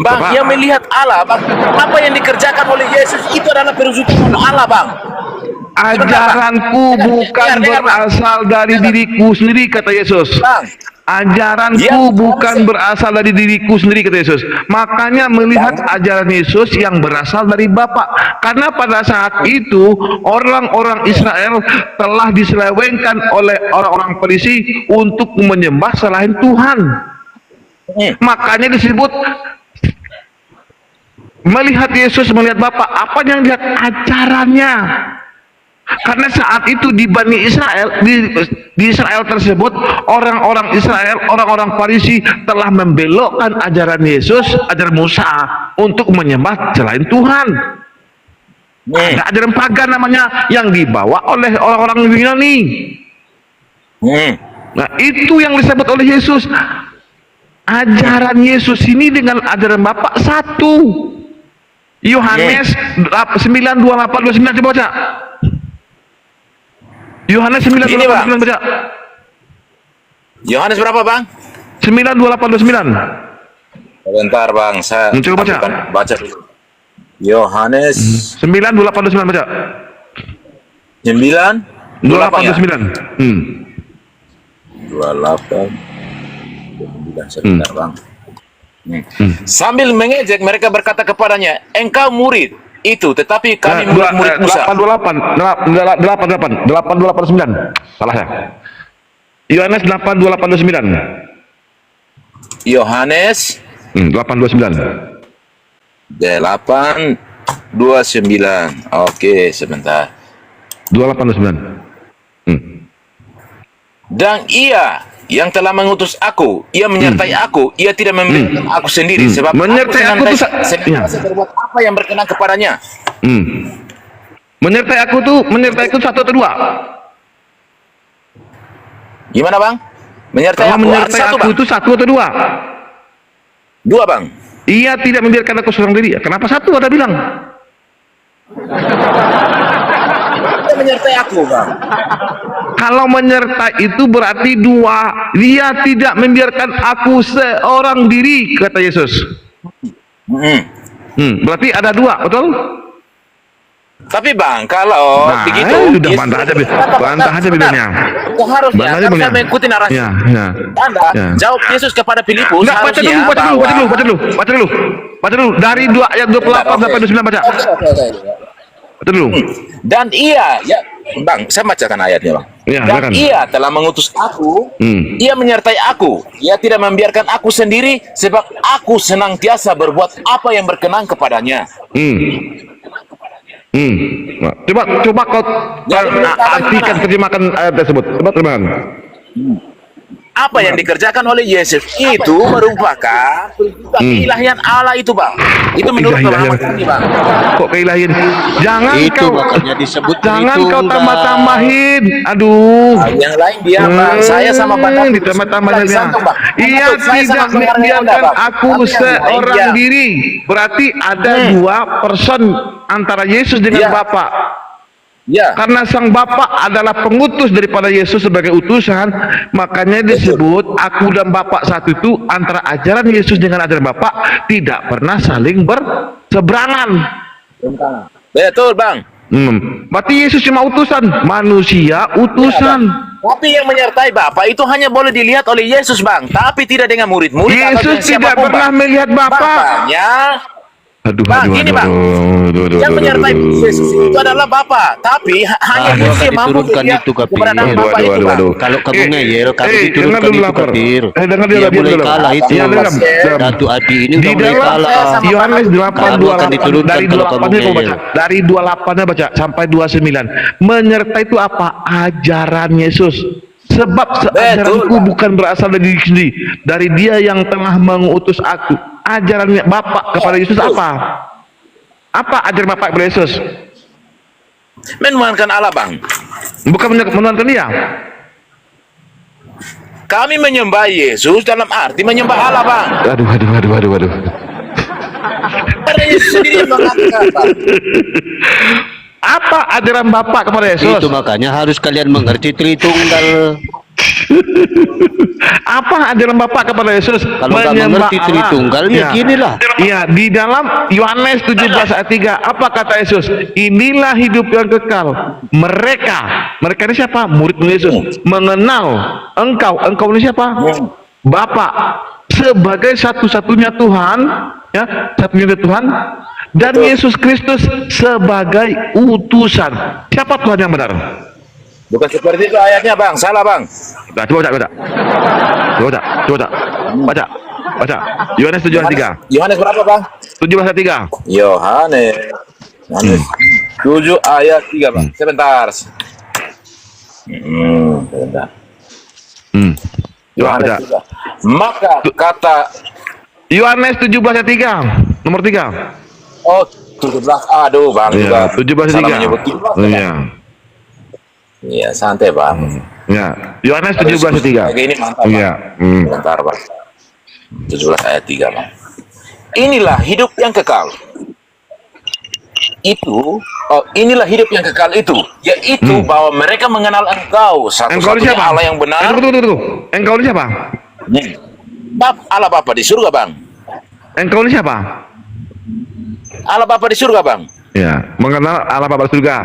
[SPEAKER 9] Bang,
[SPEAKER 6] Bapak.
[SPEAKER 9] dia melihat Allah, Bang. Apa yang dikerjakan oleh Yesus itu adalah perwujudan Allah, Bang.
[SPEAKER 6] Ajaranku bukan berasal dari diriku sendiri, kata Yesus.
[SPEAKER 9] Bang,
[SPEAKER 6] Ajaranku bukan berasal dari diriku sendiri, kata Yesus. Makanya melihat ajaran Yesus yang berasal dari Bapa. Karena pada saat itu orang-orang Israel telah diselewengkan oleh orang-orang Farisi untuk menyembah selain Tuhan. Makanya disebut melihat Yesus, melihat Bapa. Apa yang dilihat? Ajarannya. Karena saat itu di Bani Israel, di Israel tersebut, orang-orang Israel, orang-orang Farisi telah membelokkan ajaran Yesus, ajaran Musa, untuk menyembah selain Tuhan. Ada ajaran pagan namanya, yang dibawa oleh orang-orang Yunani. Nah, itu yang disebut oleh Yesus. Ajaran Yesus ini dengan ajaran Bapa satu. Yohanes 9:28-29, coba baca. Yohanes 9:28-29, baca.
[SPEAKER 9] Yohanes berapa, Bang?
[SPEAKER 6] 9:28-29.
[SPEAKER 9] Sebentar, Bang. Saya
[SPEAKER 6] Coba baca.
[SPEAKER 9] baca dulu. Yohanes
[SPEAKER 6] 9:28-29, baca.
[SPEAKER 9] 9:28
[SPEAKER 6] 28-29.
[SPEAKER 9] 28 sebentar, Bang. Sambil mengejek mereka berkata kepadanya, engkau murid itu, tetapi kami murid Musa.
[SPEAKER 6] 8:28-29. Salah ya. Yohanes 8:28-29.
[SPEAKER 9] Yohanes
[SPEAKER 6] 8:29.
[SPEAKER 9] 8:29. Oke, sebentar.
[SPEAKER 6] 28-29.
[SPEAKER 9] Dan ia yang telah mengutus aku, ia menyertai aku, ia tidak memberi aku sendiri, sebab
[SPEAKER 6] menyertai aku tuh
[SPEAKER 9] senantiasa berbuat apa yang berkenan kepadanya.
[SPEAKER 6] Menyertai aku satu atau dua?
[SPEAKER 9] Gimana, Bang? Menyertai
[SPEAKER 6] Kalau
[SPEAKER 9] aku,
[SPEAKER 6] menyertai
[SPEAKER 9] satu,
[SPEAKER 6] aku
[SPEAKER 9] Bang.
[SPEAKER 6] itu satu atau dua?
[SPEAKER 9] Dua, Bang.
[SPEAKER 6] Ia tidak membiarkan aku seorang diri. Kenapa satu? Ada bilang.
[SPEAKER 9] Dia menyertai aku, Bang.
[SPEAKER 6] Kalau menyertai itu berarti dua. Dia tidak membiarkan aku seorang diri, kata Yesus. Berarti ada dua, betul?
[SPEAKER 9] Tapi, Bang, kalau begitu,
[SPEAKER 6] udah bantah aja bilangnya.
[SPEAKER 9] Harusnya kan saya mengikuti narasi. Anda jawab Yesus kepada Filipus.
[SPEAKER 6] Enggak, baca dulu. Dari 2 ayat 28 sampai 29, baca. Baca dulu.
[SPEAKER 9] Dan ia, ya, Bang, saya bacakan ayatnya, Bang.
[SPEAKER 6] Ya,
[SPEAKER 9] Dan
[SPEAKER 6] silakan.
[SPEAKER 9] ia telah mengutus aku, ia menyertai aku, ia tidak membiarkan aku sendiri, sebab aku senantiasa berbuat apa yang berkenan kepadanya.
[SPEAKER 6] Nah, coba kau artikan, terjemahkan ayat tersebut. Coba terjemahkan.
[SPEAKER 9] Apa yang dikerjakan oleh Yesus itu merupakan keilahian Allah itu, Bang. Itu menurut pemahaman kami, Bang.
[SPEAKER 6] Kok keilahian? Jangan
[SPEAKER 5] Itu
[SPEAKER 6] kau,
[SPEAKER 5] makanya disebut
[SPEAKER 6] jangan kau
[SPEAKER 5] Tritunggal.
[SPEAKER 6] tambah-tambahin. Aduh.
[SPEAKER 9] Yang lain dia, Bang. Saya sama Bang.
[SPEAKER 6] Ditambah-tambahin ya. Iya,
[SPEAKER 9] Saya sama
[SPEAKER 6] tidak membiarkan
[SPEAKER 9] Bang.
[SPEAKER 6] aku
[SPEAKER 9] Tapi yang lain
[SPEAKER 6] seorang
[SPEAKER 9] dia.
[SPEAKER 6] diri. Berarti ada dua person antara Yesus dengan
[SPEAKER 9] Iya.
[SPEAKER 6] Bapa.
[SPEAKER 9] Ya.
[SPEAKER 6] Karena sang Bapa adalah pengutus daripada Yesus sebagai utusan, makanya disebut aku dan Bapa satu itu. Antara ajaran Yesus dengan ajaran Bapa tidak pernah saling berseberangan.
[SPEAKER 9] Betul, Bang.
[SPEAKER 6] Berarti Yesus cuma utusan, manusia utusan.
[SPEAKER 9] Tapi yang menyertai Bapa itu hanya boleh dilihat oleh Yesus, Bang. Tapi tidak dengan murid-murid atau
[SPEAKER 6] Yesus
[SPEAKER 9] dengan
[SPEAKER 6] tidak
[SPEAKER 9] siapapun,
[SPEAKER 6] pernah
[SPEAKER 9] Bang.
[SPEAKER 6] melihat Bapa.
[SPEAKER 9] Makanya,
[SPEAKER 6] Aduh,
[SPEAKER 9] Bang,
[SPEAKER 6] aduh,
[SPEAKER 9] gini,
[SPEAKER 6] aduh,
[SPEAKER 9] Bang.
[SPEAKER 6] aduh,
[SPEAKER 9] yang menyertai
[SPEAKER 6] aduh.
[SPEAKER 9] Yesus itu adalah Bapa. Tapi hanya
[SPEAKER 5] Aduh,
[SPEAKER 9] Yesus yang mampu
[SPEAKER 5] diturunkan
[SPEAKER 9] melihat
[SPEAKER 5] itu, Kafir.
[SPEAKER 9] keberadaan Bapa itu, Bang.
[SPEAKER 5] Kalau kamu ngeyel, kamu
[SPEAKER 6] dengar
[SPEAKER 5] diturunkan
[SPEAKER 6] dulu
[SPEAKER 5] itu,
[SPEAKER 6] lapor.
[SPEAKER 5] Kafir.
[SPEAKER 6] Dengar
[SPEAKER 5] Dia
[SPEAKER 6] dulu,
[SPEAKER 5] mulai
[SPEAKER 6] dulu.
[SPEAKER 5] kalah itu.
[SPEAKER 6] Iya, dengar.
[SPEAKER 5] Datu Adi ini
[SPEAKER 6] Di
[SPEAKER 5] udah mulai
[SPEAKER 6] dalam
[SPEAKER 5] kalah.
[SPEAKER 6] Yohanes 8
[SPEAKER 5] Kamu akan
[SPEAKER 6] 28
[SPEAKER 5] diturunkan
[SPEAKER 6] dari
[SPEAKER 5] kalau kamu
[SPEAKER 6] 28-nya kau baca.
[SPEAKER 5] ngeyel.
[SPEAKER 6] Dari 28-nya baca sampai 29. Menyertai itu apa? Ajaran Yesus. Sebab ajaranku bukan berasal dari diri sendiri, dari Dia yang telah mengutus aku. Ajarannya Bapa kepada Yesus apa? Apa ajaran Bapa kepada Yesus?
[SPEAKER 9] Menuhankan Allah, Bang.
[SPEAKER 6] Bukan menuhankan Dia.
[SPEAKER 9] Kami menyembah Yesus dalam arti menyembah Allah, Bang.
[SPEAKER 6] Aduh.
[SPEAKER 9] Karena Yesus sendiri yang mengatakan, Bang.
[SPEAKER 6] Apa ajaran Bapa kepada Yesus?
[SPEAKER 5] Itu makanya harus kalian mengerti Tritunggal.
[SPEAKER 6] Apa ajaran Bapa kepada Yesus?
[SPEAKER 5] Kalau nggak mengerti Tritunggal, ya ginilah.
[SPEAKER 6] Iya, di dalam Yohanes 17 ayat 3, apa kata Yesus? Inilah hidup yang kekal. Mereka ini siapa? Murid Yesus. Mengenal engkau ini siapa? Bapa sebagai satu-satunya Tuhan, ya, satunya Tuhan, dan Yesus Kristus sebagai utusan. Siapa Tuhan yang benar?
[SPEAKER 9] Bukan seperti itu ayatnya, Bang. Salah, Bang.
[SPEAKER 6] Nah, coba baca. Yohanes 7 ayat 3.
[SPEAKER 9] Yohanes berapa, Bang?
[SPEAKER 6] 17 ayat 3.
[SPEAKER 9] Yohanes 7 ayat 3, Bang. Sebentar. Sebentar.
[SPEAKER 6] Coba baca.
[SPEAKER 9] Maka kata
[SPEAKER 6] Yohanes 17 ayat 3. Nomor 3.
[SPEAKER 9] Oh, 17. Aduh, Bang.
[SPEAKER 6] Iya,
[SPEAKER 9] juga
[SPEAKER 6] 17 ayat
[SPEAKER 9] salah
[SPEAKER 6] 3.
[SPEAKER 9] menyebut 17,
[SPEAKER 6] Iya.
[SPEAKER 9] Iya, santai, Bang.
[SPEAKER 6] Ya, Yohanes 17 ayat 3.
[SPEAKER 9] Kayak ini mantap, Bang.
[SPEAKER 6] Iya.
[SPEAKER 9] Sebentar, Bang. 17 ayat 3, Bang. Inilah hidup yang kekal. Inilah hidup yang kekal itu, yaitu bahwa mereka mengenal Engkau satu-satunya Allah yang benar.
[SPEAKER 6] Tunggu. Engkau ini siapa?
[SPEAKER 9] Allah Bapa di surga, Bang.
[SPEAKER 6] Engkau ini siapa?
[SPEAKER 9] Allah Bapa di surga, Bang.
[SPEAKER 6] Ya, mengenal Allah Bapa di surga.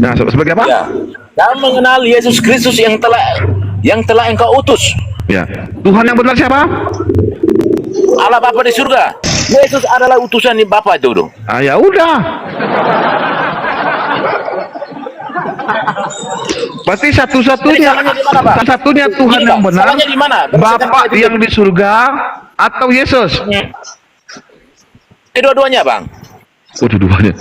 [SPEAKER 6] Nah, sebagai apa?
[SPEAKER 9] Ya. Dan mengenal Yesus Kristus yang telah Engkau utus.
[SPEAKER 6] Ya. Tuhan yang benar siapa?
[SPEAKER 9] Allah Bapa di surga. Yesus adalah utusan di Bapa itu, dong.
[SPEAKER 6] Ah, ya udah. Berarti satu-satunya Tuhan yang benar, Bapa yang di surga atau Yesus?
[SPEAKER 9] Kedua-duanya, Bang.
[SPEAKER 6] Dua-duanya.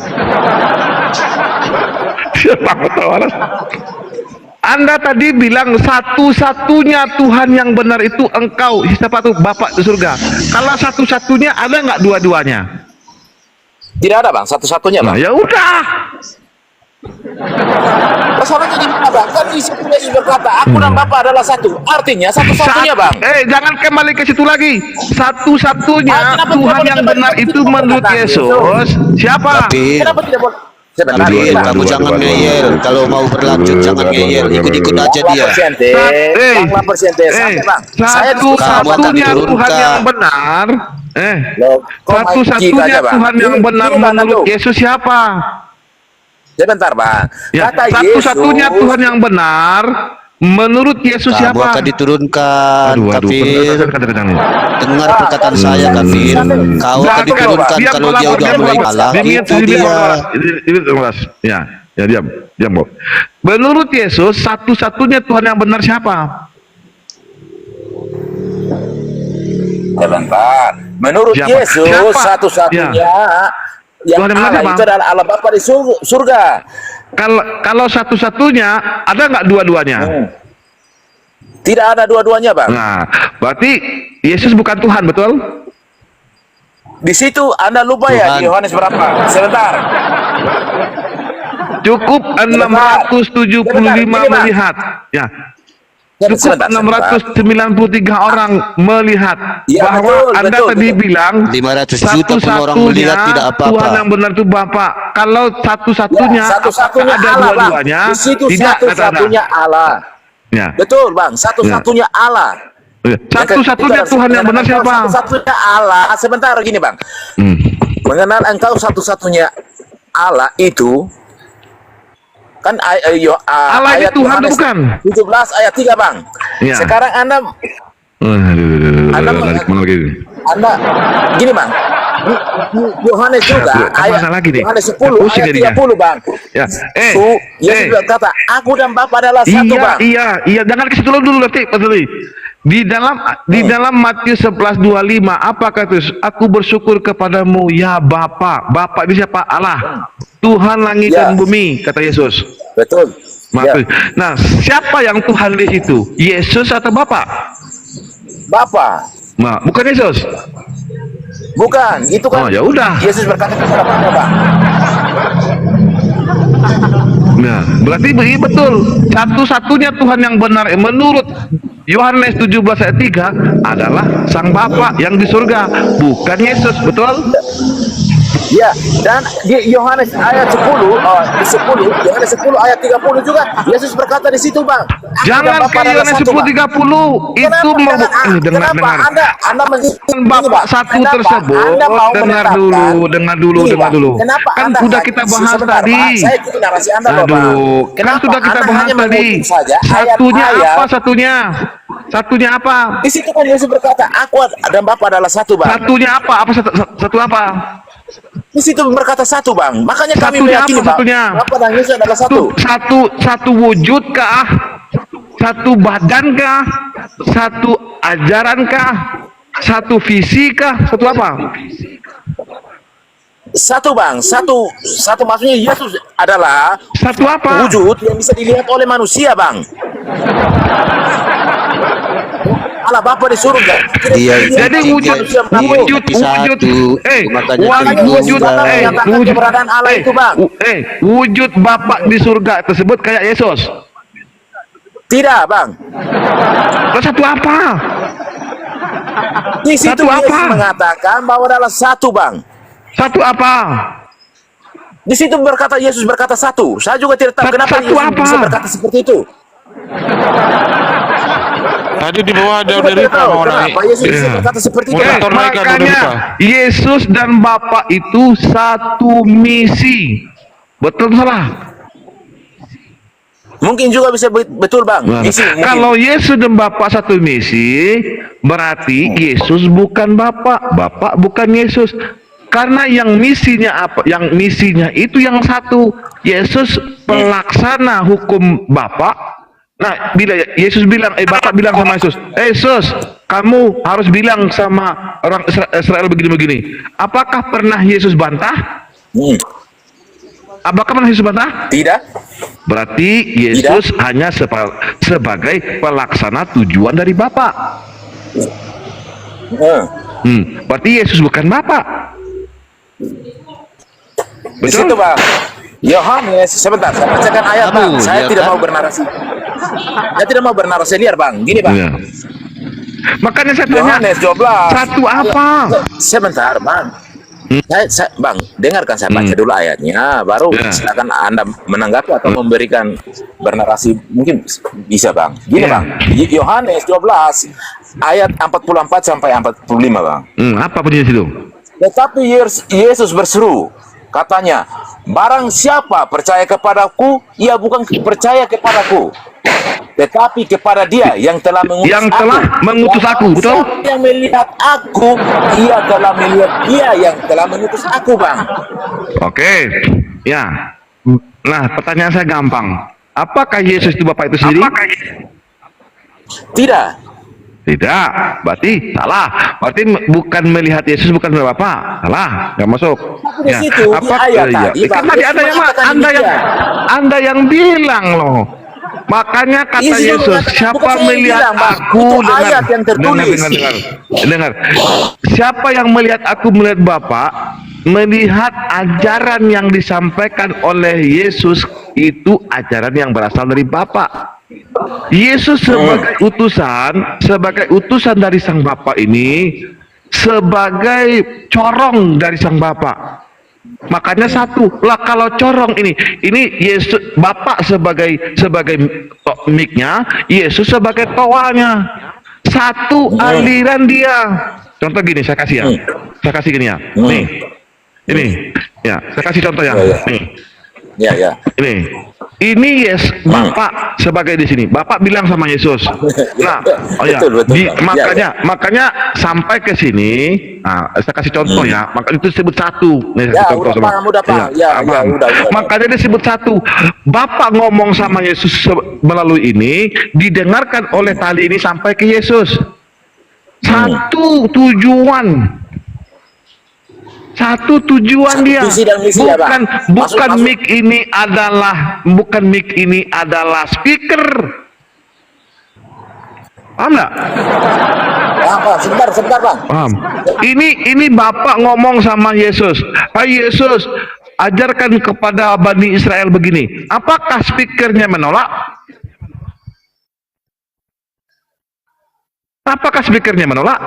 [SPEAKER 6] Anda tadi bilang satu-satunya Tuhan yang benar itu Engkau, siapa tuh? Bapa di surga. Kalau satu-satunya ada nggak dua-duanya?
[SPEAKER 9] Tidak ada, Bang. Satu-satunya, Bang.
[SPEAKER 6] Nah, ya udah.
[SPEAKER 9] Masalahnya di mana, Bang? Kan Yesus berkata, aku dan Bapa adalah satu. Artinya satu-satunya, Bang.
[SPEAKER 6] Jangan kembali ke situ lagi. Satu-satunya Tuhan yang benar itu menurut Yesus siapa?
[SPEAKER 9] Kenapa tidak boleh?
[SPEAKER 5] Kafir, kamu jangan ngeyel. Kalau mau berlanjut jangan ngeyel. Ikut-ikut aja dia.
[SPEAKER 6] Satu-satunya Tuhan yang benar. Satu-satunya Tuhan yang benar menurut Yesus siapa?
[SPEAKER 9] Sebentar, Bang.
[SPEAKER 6] Ya,
[SPEAKER 9] Kata
[SPEAKER 6] satu-satunya
[SPEAKER 9] Yesus,
[SPEAKER 6] Tuhan yang benar menurut Yesus
[SPEAKER 5] Kamu
[SPEAKER 6] siapa?
[SPEAKER 5] akan diturunkan, Kafir.
[SPEAKER 6] Kafir.
[SPEAKER 5] Dengar perkataan saya, Kafir. Kau akan diturunkan kalau dia udah mulai kalah. Itu dia.
[SPEAKER 6] Ini ya. Ya diam, diam Bob. Menurut Yesus satu-satunya Tuhan yang benar siapa?
[SPEAKER 9] Sebentar. Menurut
[SPEAKER 6] Siapa?
[SPEAKER 9] Yesus
[SPEAKER 6] Siapa?
[SPEAKER 9] satu-satunya yang
[SPEAKER 6] Tuhan yang benar
[SPEAKER 9] Allah
[SPEAKER 6] siapa?
[SPEAKER 9] itu adalah Allah Bapa di surga.
[SPEAKER 6] Kalau satu-satunya, ada nggak dua-duanya?
[SPEAKER 9] Tidak ada dua-duanya, Bang.
[SPEAKER 6] Nah, berarti Yesus bukan Tuhan, betul?
[SPEAKER 9] Di situ Anda lupa ya di Yohanes berapa? Sebentar.
[SPEAKER 6] Cukup 675
[SPEAKER 9] Bang.
[SPEAKER 6] melihat. Ya. Cukup
[SPEAKER 9] Sebentar.
[SPEAKER 6] 693 orang melihat
[SPEAKER 9] Ya,
[SPEAKER 6] bahwa
[SPEAKER 9] betul,
[SPEAKER 6] Anda
[SPEAKER 9] betul,
[SPEAKER 6] tadi
[SPEAKER 9] betul.
[SPEAKER 6] bilang
[SPEAKER 5] 500 juta pun orang
[SPEAKER 6] satu-satunya
[SPEAKER 5] melihat tidak apa-apa.
[SPEAKER 6] Tuhan yang benar itu Bapak. Kalau satu-satunya,
[SPEAKER 9] Ya, satu-satunya
[SPEAKER 6] apakah ada
[SPEAKER 9] Allah, Bang.
[SPEAKER 6] dua-duanya?
[SPEAKER 9] Di situ
[SPEAKER 6] Tidak, kata Anda.
[SPEAKER 9] satu-satunya Allah.
[SPEAKER 6] Ya.
[SPEAKER 9] Betul, Bang. Satu-satunya Allah.
[SPEAKER 6] Ya. Satu-satunya Tuhan yang benar siapa?
[SPEAKER 9] Satu-satunya Allah. Sebentar gini, Bang.
[SPEAKER 6] Hmm.
[SPEAKER 9] Mengenal engkau satu-satunya Allah itu kan
[SPEAKER 6] Allah ini
[SPEAKER 9] ayat
[SPEAKER 6] Tuhan
[SPEAKER 9] Yohanes
[SPEAKER 6] atau bukan?
[SPEAKER 9] 17 ayat 3, Bang.
[SPEAKER 6] Ya.
[SPEAKER 9] Sekarang Anda
[SPEAKER 6] Lari kemana lagi?
[SPEAKER 9] Anda gini, Bang. Yohanes juga
[SPEAKER 6] Kemana
[SPEAKER 9] ayat
[SPEAKER 6] lagi nih?
[SPEAKER 9] Yohanes 10
[SPEAKER 6] Pusing
[SPEAKER 9] ayat
[SPEAKER 6] jadinya.
[SPEAKER 9] 30, Bang.
[SPEAKER 6] Ya.
[SPEAKER 9] Yesus berkata, aku dan Bapa adalah satu, Bang.
[SPEAKER 6] Iya, jangan ke situ dulu nanti, Pak Tuli. Di dalam Matius 11:25 apa kata Yesus? Aku bersyukur kepadamu ya Bapa. Bapa ini siapa? Allah. Tuhan langit
[SPEAKER 9] Ya.
[SPEAKER 6] dan bumi, kata Yesus.
[SPEAKER 9] Betul.
[SPEAKER 6] Matius.
[SPEAKER 9] Ya.
[SPEAKER 6] Nah, siapa yang Tuhan di situ? Yesus atau Bapa?
[SPEAKER 9] Bapa.
[SPEAKER 6] Nah, bukan Yesus.
[SPEAKER 9] Bukan, itu kan.
[SPEAKER 6] Oh, ya udah.
[SPEAKER 9] Yesus berkata kepada Bapa, Bang.
[SPEAKER 6] Nah, berarti iya betul. Satu-satunya Tuhan yang benar menurut Yohanes 17 ayat 3 adalah Sang Bapa yang di surga, bukan Yesus, betul?
[SPEAKER 9] Ya, dan di Yohanes ayat 10, Yohanes 10 ayat 30 juga Yesus berkata di situ, Bang. Aku dan
[SPEAKER 6] Jangan
[SPEAKER 9] Bapa
[SPEAKER 6] ke
[SPEAKER 9] adalah
[SPEAKER 6] Yohanes
[SPEAKER 9] satu, Bang.
[SPEAKER 6] 10:30 itu mau dengar.
[SPEAKER 9] Kenapa Anda
[SPEAKER 6] Kan Bapak satu
[SPEAKER 9] Kenapa
[SPEAKER 6] tersebut,
[SPEAKER 9] Anda mau
[SPEAKER 6] dengar
[SPEAKER 9] menetapkan-
[SPEAKER 6] dulu.
[SPEAKER 9] Gini, Bang, Kenapa
[SPEAKER 6] Kan
[SPEAKER 9] Anda
[SPEAKER 6] sudah kita bahas
[SPEAKER 9] sebentar,
[SPEAKER 6] tadi.
[SPEAKER 9] Pak, saya ikuti narasi Anda loh, Bang.
[SPEAKER 6] Aduh, kan
[SPEAKER 9] Kenapa
[SPEAKER 6] sudah kita
[SPEAKER 9] Anda
[SPEAKER 6] bahas
[SPEAKER 9] hanya
[SPEAKER 6] tadi.
[SPEAKER 9] mengutip saja
[SPEAKER 6] Satunya
[SPEAKER 9] ayat-ayat?
[SPEAKER 6] apa satunya? Satunya apa?
[SPEAKER 9] Di situ kan Yesus berkata, aku dan Bapa adalah satu, Bang.
[SPEAKER 6] Satunya apa? Apa satu apa?
[SPEAKER 9] Di situ berkata satu, Bang. Makanya kami
[SPEAKER 6] Satunya
[SPEAKER 9] meyakini,
[SPEAKER 6] apa
[SPEAKER 9] Bang.
[SPEAKER 6] satunya?
[SPEAKER 9] Bapa dan Yesus adalah satu.
[SPEAKER 6] Satu wujud kah? Satu badan kah? Satu ajaran kah? Satu visi kah? Satu apa?
[SPEAKER 9] Satu, Bang. Satu maksudnya Yesus adalah
[SPEAKER 6] Satu apa?
[SPEAKER 9] wujud yang bisa dilihat oleh manusia, Bang. Allah Bapa di surga.
[SPEAKER 6] Jadi wujud
[SPEAKER 9] keberadaan Allah itu, Bang.
[SPEAKER 6] Wujud Bapak di surga tersebut kayak Yesus.
[SPEAKER 9] Tidak, Bang.
[SPEAKER 6] Terus satu apa?
[SPEAKER 9] Di situ
[SPEAKER 6] Satu
[SPEAKER 9] Yesus
[SPEAKER 6] apa?
[SPEAKER 9] mengatakan bahwa adalah satu, Bang.
[SPEAKER 6] Satu apa?
[SPEAKER 9] Di situ Yesus berkata satu. Saya juga tidak tahu kenapa
[SPEAKER 6] Satu
[SPEAKER 9] Yesus
[SPEAKER 6] apa?
[SPEAKER 9] bisa berkata seperti itu.
[SPEAKER 3] Tadi di bawah ada
[SPEAKER 9] Saya juga tidak
[SPEAKER 3] derita
[SPEAKER 9] tahu
[SPEAKER 3] mau naik.
[SPEAKER 9] kenapa Yesus bisa
[SPEAKER 3] Iya.
[SPEAKER 9] berkata seperti itu.
[SPEAKER 3] Moderator naikkan
[SPEAKER 6] Makanya
[SPEAKER 3] derita.
[SPEAKER 6] Yesus dan Bapa itu satu misi. Betul salah?
[SPEAKER 9] Mungkin juga bisa betul, Bang.
[SPEAKER 6] Nah,
[SPEAKER 9] Misi, mungkin.
[SPEAKER 6] kalau Yesus dan Bapa satu misi, berarti Yesus bukan Bapa, Bapa bukan Yesus. Karena yang misinya apa? Yang misinya itu yang satu. Yesus pelaksana hukum Bapa. Nah, bila Yesus bilang, Bapa bilang sama Yesus, Yesus, kamu harus bilang sama orang Israel begini-begini. Apakah pernah Yesus bantah? Apakah pernah Yesus bantah?
[SPEAKER 9] Tidak.
[SPEAKER 6] Berarti Yesus hanya sebagai pelaksana tujuan dari Bapa. Berarti Yesus bukan Bapa.
[SPEAKER 9] Di situ, Bang. Yohanes, sebentar, saya bacakan ayat, Bang. Saya tidak mau bernarasi. Saya tidak mau bernarasi liar, Bang. Gini, Bang.
[SPEAKER 6] Ya. Makanya saya tanya,
[SPEAKER 9] Yohanes 12.
[SPEAKER 6] satu apa?
[SPEAKER 9] Sebentar, Bang. Bang, dengarkan saya baca dulu ayatnya, baru silakan Anda menanggapi atau memberikan bernarasi, mungkin bisa, Bang. Gini, Bang. Yohanes 12 ayat 44 sampai 45, Bang.
[SPEAKER 6] Apa bunyinya situ?
[SPEAKER 9] Tetapi Yesus berseru, katanya, barang siapa percaya kepadaku, ia bukan percaya kepadaku, tetapi kepada Dia yang telah mengutus aku.
[SPEAKER 6] Betul?
[SPEAKER 9] Yang melihat aku, ia telah melihat Dia yang telah mengutus aku, Bang.
[SPEAKER 6] Oke, ya. Nah, pertanyaan saya gampang. Apakah Yesus itu Bapak itu sendiri?
[SPEAKER 9] Tidak.
[SPEAKER 6] Tidak, berarti salah. Berarti bukan melihat Yesus, bukan melihat Bapak. Salah, nggak masuk.
[SPEAKER 9] Di situ, di ayat tadi,
[SPEAKER 6] Kan
[SPEAKER 9] Bang,
[SPEAKER 6] tadi
[SPEAKER 9] Yesus
[SPEAKER 6] ada yang
[SPEAKER 9] mengatakan demikian.
[SPEAKER 6] Anda yang bilang loh. Makanya kata
[SPEAKER 9] Yesus
[SPEAKER 6] Yesus,
[SPEAKER 9] mengatakan,
[SPEAKER 6] siapa
[SPEAKER 9] bukan saya yang
[SPEAKER 6] melihat
[SPEAKER 9] bilang, Bang.
[SPEAKER 6] aku,
[SPEAKER 9] Itu
[SPEAKER 6] dengar,
[SPEAKER 9] ayat yang tertulis.
[SPEAKER 6] dengar. Siapa yang melihat aku melihat Bapak, melihat ajaran yang disampaikan oleh Yesus itu ajaran yang berasal dari Bapak. Yesus sebagai utusan dari Sang Bapa ini, sebagai corong dari Sang Bapa. Makanya satu lah, kalau corong ini Yesus, Bapak sebagai mic-nya, Yesus sebagai toanya. Satu aliran dia. Contoh gini, saya kasih ya. Saya kasih gini ya. Nih. Ini ya, saya kasih contoh ya. Nih.
[SPEAKER 9] Ya.
[SPEAKER 6] Ini Bapak sebagai di sini. Bapak bilang sama Yesus. Nah,
[SPEAKER 9] Betul,
[SPEAKER 6] makanya sampai ke sini. Nah, saya kasih contoh ya. Maka itu disebut satu. Nih,
[SPEAKER 9] Ya,
[SPEAKER 6] contoh
[SPEAKER 9] udah paham. Ya, udah.
[SPEAKER 6] Makanya disebut satu. Bapak ngomong sama Yesus melalui ini, didengarkan oleh tali ini sampai ke Yesus. Satu tujuan. Satu tujuan dia.
[SPEAKER 9] Visi dan misi ya, Bang.
[SPEAKER 6] Bukan
[SPEAKER 9] Masuk.
[SPEAKER 6] mic ini adalah speaker. Paham nggak?
[SPEAKER 9] Apa? Sebentar, Bang.
[SPEAKER 6] Paham. Ini Bapak ngomong sama Yesus. Hai Yesus, ajarkan kepada Bani Israel begini. Apakah speakernya menolak? Apakah speakernya menolak?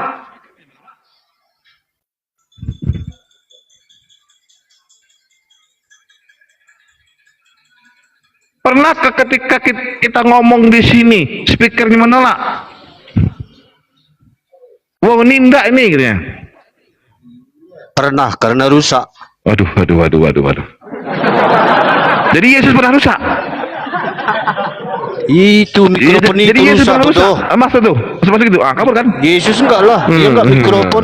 [SPEAKER 6] Pernah ketika kita ngomong di sini, speakernya menolak? Wow, nindak ini gitu ya.
[SPEAKER 5] Pernah, karena rusak.
[SPEAKER 6] Waduh. Jadi Yesus pernah rusak?
[SPEAKER 5] Itu mikrofon
[SPEAKER 6] Jadi
[SPEAKER 5] itu
[SPEAKER 6] Yesus
[SPEAKER 5] rusak
[SPEAKER 6] pernah rusak?
[SPEAKER 5] tuh.
[SPEAKER 6] Masa tuh? Seperti itu? Kabur kan?
[SPEAKER 5] Yesus enggak lah, dia enggak mikrofon.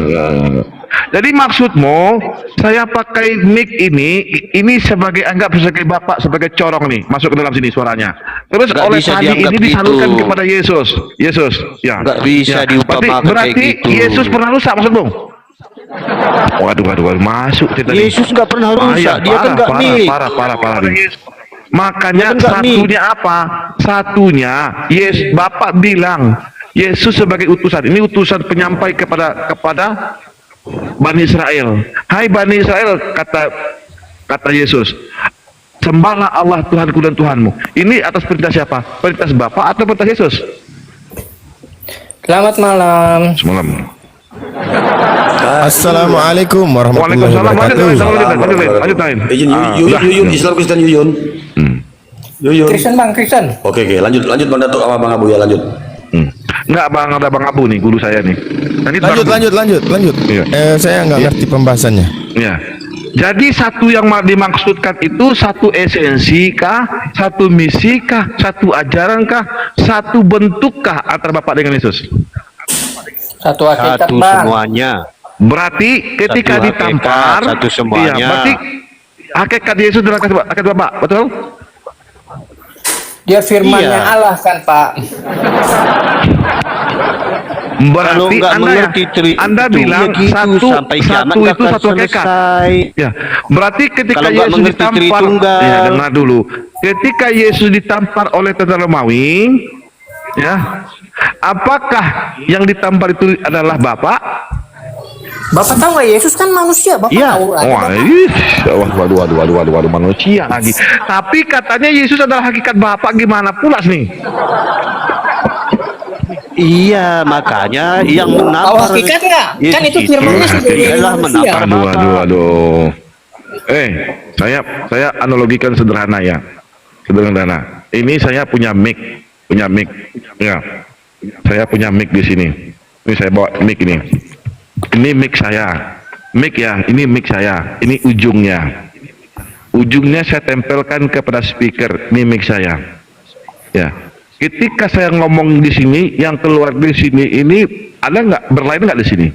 [SPEAKER 6] Jadi maksudmu, saya pakai mic ini sebagai sebagai Bapak, sebagai corong nih, masuk ke dalam sini suaranya. Terus
[SPEAKER 5] Nggak
[SPEAKER 6] oleh
[SPEAKER 5] bisa
[SPEAKER 6] tadi
[SPEAKER 5] dianggap
[SPEAKER 6] ini disalurkan
[SPEAKER 5] gitu.
[SPEAKER 6] kepada Yesus, ya.
[SPEAKER 5] Nggak bisa diumpamakan
[SPEAKER 6] Berarti
[SPEAKER 5] kayak gitu.
[SPEAKER 6] Yesus pernah rusak maksudmu? Waduh, masuk cerita ini.
[SPEAKER 5] Yesus enggak pernah rusak, dia kan enggak mic.
[SPEAKER 6] Parah nih. Makanya
[SPEAKER 5] Dia kan nggak
[SPEAKER 6] satunya apa? Satunya Bapak bilang Yesus sebagai utusan. Ini utusan penyampai kepada Bani Israel. Hai Bani Israel, kata Yesus, sembahlah Allah Tuhanku dan Tuhanmu. Ini atas perintah siapa? Perintah Bapak atau perintah Yesus?
[SPEAKER 10] Selamat malam.
[SPEAKER 6] Semalam.
[SPEAKER 11] Assalamualaikum warahmatullahi
[SPEAKER 6] Waalaikumsalam. Lanjut.
[SPEAKER 7] Izin Yuyun, Islam Kristen Yuyun. Yuyun.
[SPEAKER 10] Kristen Bang, Kristen.
[SPEAKER 7] Oke, lanjut Bang Datuk sama Bang Abu ya, lanjut.
[SPEAKER 6] Enggak, ada Bang Abu nih, guru saya nih.
[SPEAKER 11] Lanjut.
[SPEAKER 6] Iya.
[SPEAKER 11] Saya nggak ngerti pembahasannya.
[SPEAKER 6] Ya. Jadi satu yang dimaksudkan itu satu esensi kah, satu misi kah, satu ajaran kah, satu bentuk kah antara Bapak dengan Yesus?
[SPEAKER 10] Satu hakikat,
[SPEAKER 5] Satu
[SPEAKER 10] Bang.
[SPEAKER 5] semuanya.
[SPEAKER 6] Berarti ketika
[SPEAKER 5] Satu
[SPEAKER 6] ditampar,
[SPEAKER 5] hakikat, satu semuanya.
[SPEAKER 6] iya, berarti hakikat Yesus adalah hakikat Bapak, betul?
[SPEAKER 10] Dia firmannya
[SPEAKER 5] Iya.
[SPEAKER 10] Allah kan, Pak.
[SPEAKER 5] Kalau
[SPEAKER 6] Berarti
[SPEAKER 5] nggak
[SPEAKER 6] Anda
[SPEAKER 5] mengerti cerita
[SPEAKER 6] Anda
[SPEAKER 5] itu,
[SPEAKER 6] bilang
[SPEAKER 5] ya gitu,
[SPEAKER 6] satu
[SPEAKER 5] sampai kiamat nggak
[SPEAKER 6] itu
[SPEAKER 5] akan
[SPEAKER 6] satu hakikat.
[SPEAKER 5] selesai.
[SPEAKER 6] Ya, berarti ketika
[SPEAKER 5] Kalau nggak
[SPEAKER 6] Yesus
[SPEAKER 5] mengerti
[SPEAKER 6] ditampar,
[SPEAKER 5] Tritunggal.
[SPEAKER 6] ya dengar dulu. Ketika Yesus ditampar oleh tentara Romawi, ya, apakah yang ditampar itu adalah Bapak?
[SPEAKER 10] Bapak tahu nggak Yesus kan manusia, Bapak
[SPEAKER 6] Iya.
[SPEAKER 10] tahu aja,
[SPEAKER 6] Wah,
[SPEAKER 10] Bapak.
[SPEAKER 6] waduh, manusia lagi. Tapi katanya Yesus adalah hakikat Bapak, gimana pula nih?
[SPEAKER 5] Iya, makanya yang
[SPEAKER 10] Tahu
[SPEAKER 5] menampar
[SPEAKER 10] hakikat nggak? Kan itu firmannya sudah dari
[SPEAKER 5] adalah
[SPEAKER 10] manusia.
[SPEAKER 5] menampar.
[SPEAKER 6] Aduh. Saya analogikan sederhana ya. Sederhana. Ini saya punya mic. Ya. Saya punya mic di sini. Ini saya bawa mic ini. Ini mic saya. Mic ya, ini mic saya. Ini ujungnya. Ujungnya saya tempelkan kepada speaker. Ini mic saya. Ya. Ketika saya ngomong di sini, yang keluar di sini ini ada nggak berlain nggak di sini?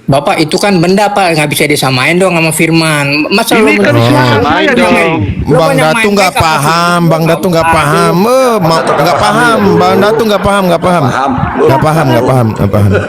[SPEAKER 10] Bapak itu kan benda Pak, nggak bisa disamain dong sama firman. Masa
[SPEAKER 6] Ini kan
[SPEAKER 11] samain dong. Bang Datu nggak paham, Bang Datu nggak paham, nggak paham, Bang Datu nggak paham.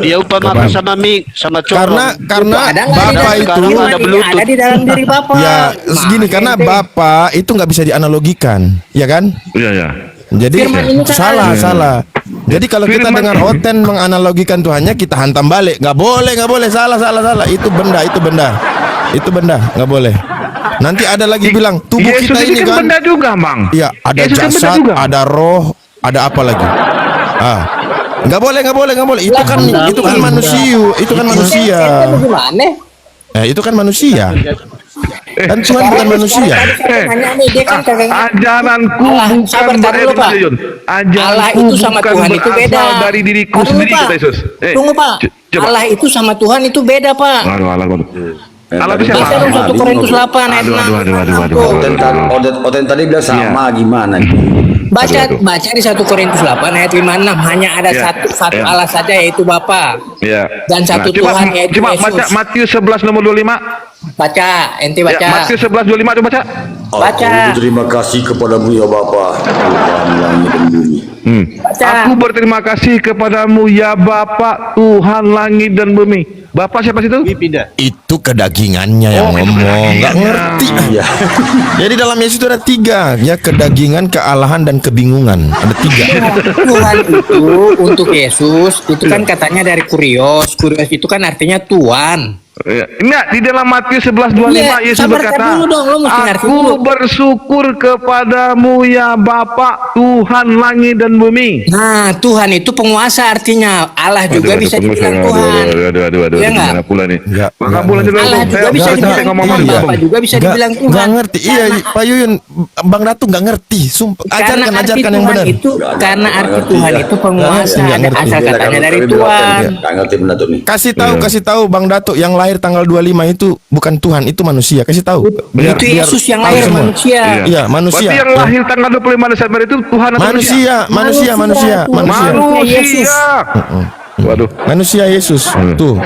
[SPEAKER 5] Dia umpamakan sama mik, sama corong.
[SPEAKER 11] Karena
[SPEAKER 10] Ada nggak
[SPEAKER 11] Bapak
[SPEAKER 10] di dalam
[SPEAKER 11] itu
[SPEAKER 10] diri- ada di dalam diri Bapak.
[SPEAKER 11] ya segini, karena Bapak itu nggak bisa dianalogikan, ya kan?
[SPEAKER 6] Iya ya.
[SPEAKER 11] Jadi
[SPEAKER 10] Firman ini kan
[SPEAKER 11] salah. Jadi kalau kita
[SPEAKER 6] Firman-
[SPEAKER 11] dengan Oten menganalogikan Tuhannya, kita hantam balik. Nggak boleh. Salah. Itu benda, nggak boleh. Nanti ada lagi bilang tubuh
[SPEAKER 6] Yesus
[SPEAKER 11] kita ini kan.
[SPEAKER 6] benda juga, Bang.
[SPEAKER 11] Iya, ada
[SPEAKER 6] Yesus kan benda
[SPEAKER 11] jasad,
[SPEAKER 6] juga.
[SPEAKER 11] ada roh, ada apa lagi? Nggak boleh. Itu kan manusia.
[SPEAKER 10] Gimana?
[SPEAKER 11] Itu kan manusia. Kan Tuhan bukan manusia.
[SPEAKER 10] Dia kan kagak
[SPEAKER 6] Ajaranku
[SPEAKER 10] Allah,
[SPEAKER 6] bukan
[SPEAKER 10] sabar, tar dulu, Pak.
[SPEAKER 6] Ajaranku
[SPEAKER 10] Allah itu sama
[SPEAKER 6] bukan
[SPEAKER 10] Tuhan itu beda.
[SPEAKER 6] berasal dari diriku
[SPEAKER 10] Tar dulu,
[SPEAKER 6] sendiri,
[SPEAKER 10] Pak.
[SPEAKER 6] kata Yesus.
[SPEAKER 10] Tunggu Pak.
[SPEAKER 6] Coba.
[SPEAKER 10] Allah itu sama Tuhan itu beda Pak.
[SPEAKER 6] Waduh. Allah itu siapa?
[SPEAKER 10] Baca dong 1 Korintus 8 ayat 6.
[SPEAKER 6] Aduh.
[SPEAKER 7] Oten tadi bilang sama gimana?
[SPEAKER 10] Baca di 1 Korintus 8 ayat 5-6. Hanya ada
[SPEAKER 6] Ya.
[SPEAKER 10] satu
[SPEAKER 6] Ya.
[SPEAKER 10] Allah saja, yaitu Bapa.
[SPEAKER 6] Iya.
[SPEAKER 10] Dan satu Tuhan, yaitu
[SPEAKER 6] coba
[SPEAKER 10] Yesus.
[SPEAKER 6] baca Matius 11 nomor 25.
[SPEAKER 10] Baca, ente baca.
[SPEAKER 6] Ya, Matius 11 25 coba baca.
[SPEAKER 10] Baca.
[SPEAKER 7] Aku berterima kasih kepadamu ya Bapa, Tuhan langit dan bumi.
[SPEAKER 10] Baca.
[SPEAKER 6] Aku berterima kasih kepadamu ya Bapa Tuhan langit dan bumi. Bapak siapa situ?
[SPEAKER 11] Itu kedagingannya yang ngomong, nggak ngerti.
[SPEAKER 7] Iya.
[SPEAKER 11] Jadi dalam Yesus itu ada 3, ya, kedagingan, kealahan, dan kebingungan. Ada 3.
[SPEAKER 10] Tuhan itu untuk Yesus itu kan katanya dari kurios. Kurios itu kan artinya tuan.
[SPEAKER 6] Enggak, di dalam Matius 11:25
[SPEAKER 10] Iya,
[SPEAKER 6] Yesus
[SPEAKER 10] sabar,
[SPEAKER 6] berkata,
[SPEAKER 10] tar dulu dong, lo mesti ngerti
[SPEAKER 6] aku
[SPEAKER 10] dulu."
[SPEAKER 6] bersyukur kepadamu ya Bapa Tuhan langit dan bumi.
[SPEAKER 10] Nah, Tuhan itu penguasa artinya. Allah juga bisa dibilang Tuhan.
[SPEAKER 6] Aduh,
[SPEAKER 10] Iya nggak?
[SPEAKER 6] gimana pula nih?
[SPEAKER 11] Nggak,
[SPEAKER 6] Maka bulan dulu.
[SPEAKER 10] Allah juga bisa dibilang Tuhan. Bapak juga bisa dibilang Tuhan.
[SPEAKER 11] Nggak ngerti. Iya, Pak Yuyun, Bang Datu nggak ngerti. Sumpah,
[SPEAKER 10] Karena arti
[SPEAKER 11] ajarkan yang
[SPEAKER 10] Tuhan
[SPEAKER 11] benar.
[SPEAKER 10] itu, karena arti Tuhan itu penguasa.
[SPEAKER 11] Nggak
[SPEAKER 10] Ada
[SPEAKER 11] ngerti.
[SPEAKER 10] asal katanya dari Tuhan.
[SPEAKER 7] Nggak ngerti benar tuh nih.
[SPEAKER 11] Kasih tahu Bang Datu, yang lahir tanggal 25 itu bukan Tuhan, itu manusia. Kasih tahu.
[SPEAKER 10] Itu Yesus yang
[SPEAKER 11] tahu
[SPEAKER 10] lahir
[SPEAKER 11] semua.
[SPEAKER 10] manusia.
[SPEAKER 11] Iya, manusia.
[SPEAKER 6] Berarti yang lahir tanggal 25 Desember itu Tuhan atau
[SPEAKER 11] Manusia.
[SPEAKER 6] Manusia. Waduh.
[SPEAKER 11] Manusia Yesus. Tuh.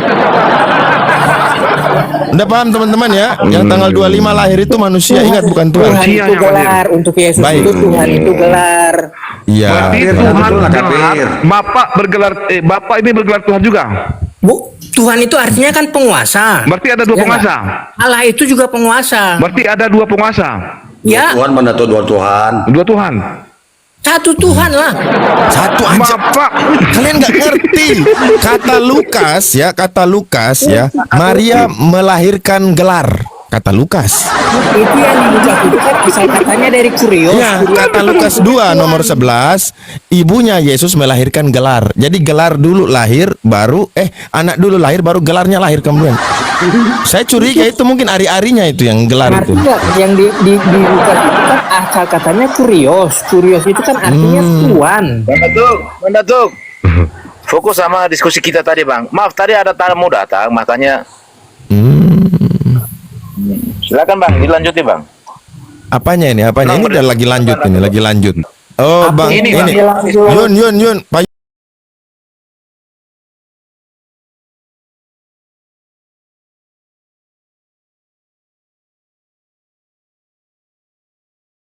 [SPEAKER 11] Udah paham teman-teman ya? Yang tanggal 25 lahir itu manusia, ingat bukan Tuhan.
[SPEAKER 10] Tuhan itu gelar untuk Yesus.
[SPEAKER 11] Baik.
[SPEAKER 10] Itu Tuhan itu gelar.
[SPEAKER 11] Iya.
[SPEAKER 6] Berarti Tuhan gelar. Bapak bergelar Bapak ini bergelar Tuhan juga.
[SPEAKER 10] Bu, Tuhan itu artinya kan penguasa.
[SPEAKER 6] Berarti ada 2
[SPEAKER 10] Ya
[SPEAKER 6] penguasa.
[SPEAKER 10] nggak? Allah itu juga penguasa.
[SPEAKER 6] Berarti ada 2 penguasa.
[SPEAKER 10] Ya,
[SPEAKER 7] Tuhan mana tuh dua Tuhan?
[SPEAKER 6] 2 Tuhan.
[SPEAKER 10] satu Tuhan lah.
[SPEAKER 11] Satu aja.
[SPEAKER 6] Bapak.
[SPEAKER 11] Kalian nggak ngerti. Kata Lukas ya, Maria melahirkan gelar. Kata Lukas.
[SPEAKER 10] Itu yang dibuka itu kan asal katanya dari kurios.
[SPEAKER 11] Ya, kata Lukas 2 nomor 11, ibunya Yesus melahirkan gelar. Jadi gelar dulu lahir, baru anak dulu lahir, baru gelarnya lahir kemudian. Saya curiga itu mungkin ari-arinya itu yang gelar itu.
[SPEAKER 10] Artinya yang di Lukas itu kan asal katanya kurios. Kurios itu kan artinya tuan.
[SPEAKER 9] Bang Datuk. Fokus sama diskusi kita tadi, Bang. Maaf, tadi ada tamu datang, makanya silakan Bang, dilanjuti Bang.
[SPEAKER 11] Apanya ini? Ini udah lagi lanjut ini, lagi lanjut. Oh, Bang,
[SPEAKER 9] ini,
[SPEAKER 11] ini.
[SPEAKER 9] Bang?
[SPEAKER 11] Yun. Pak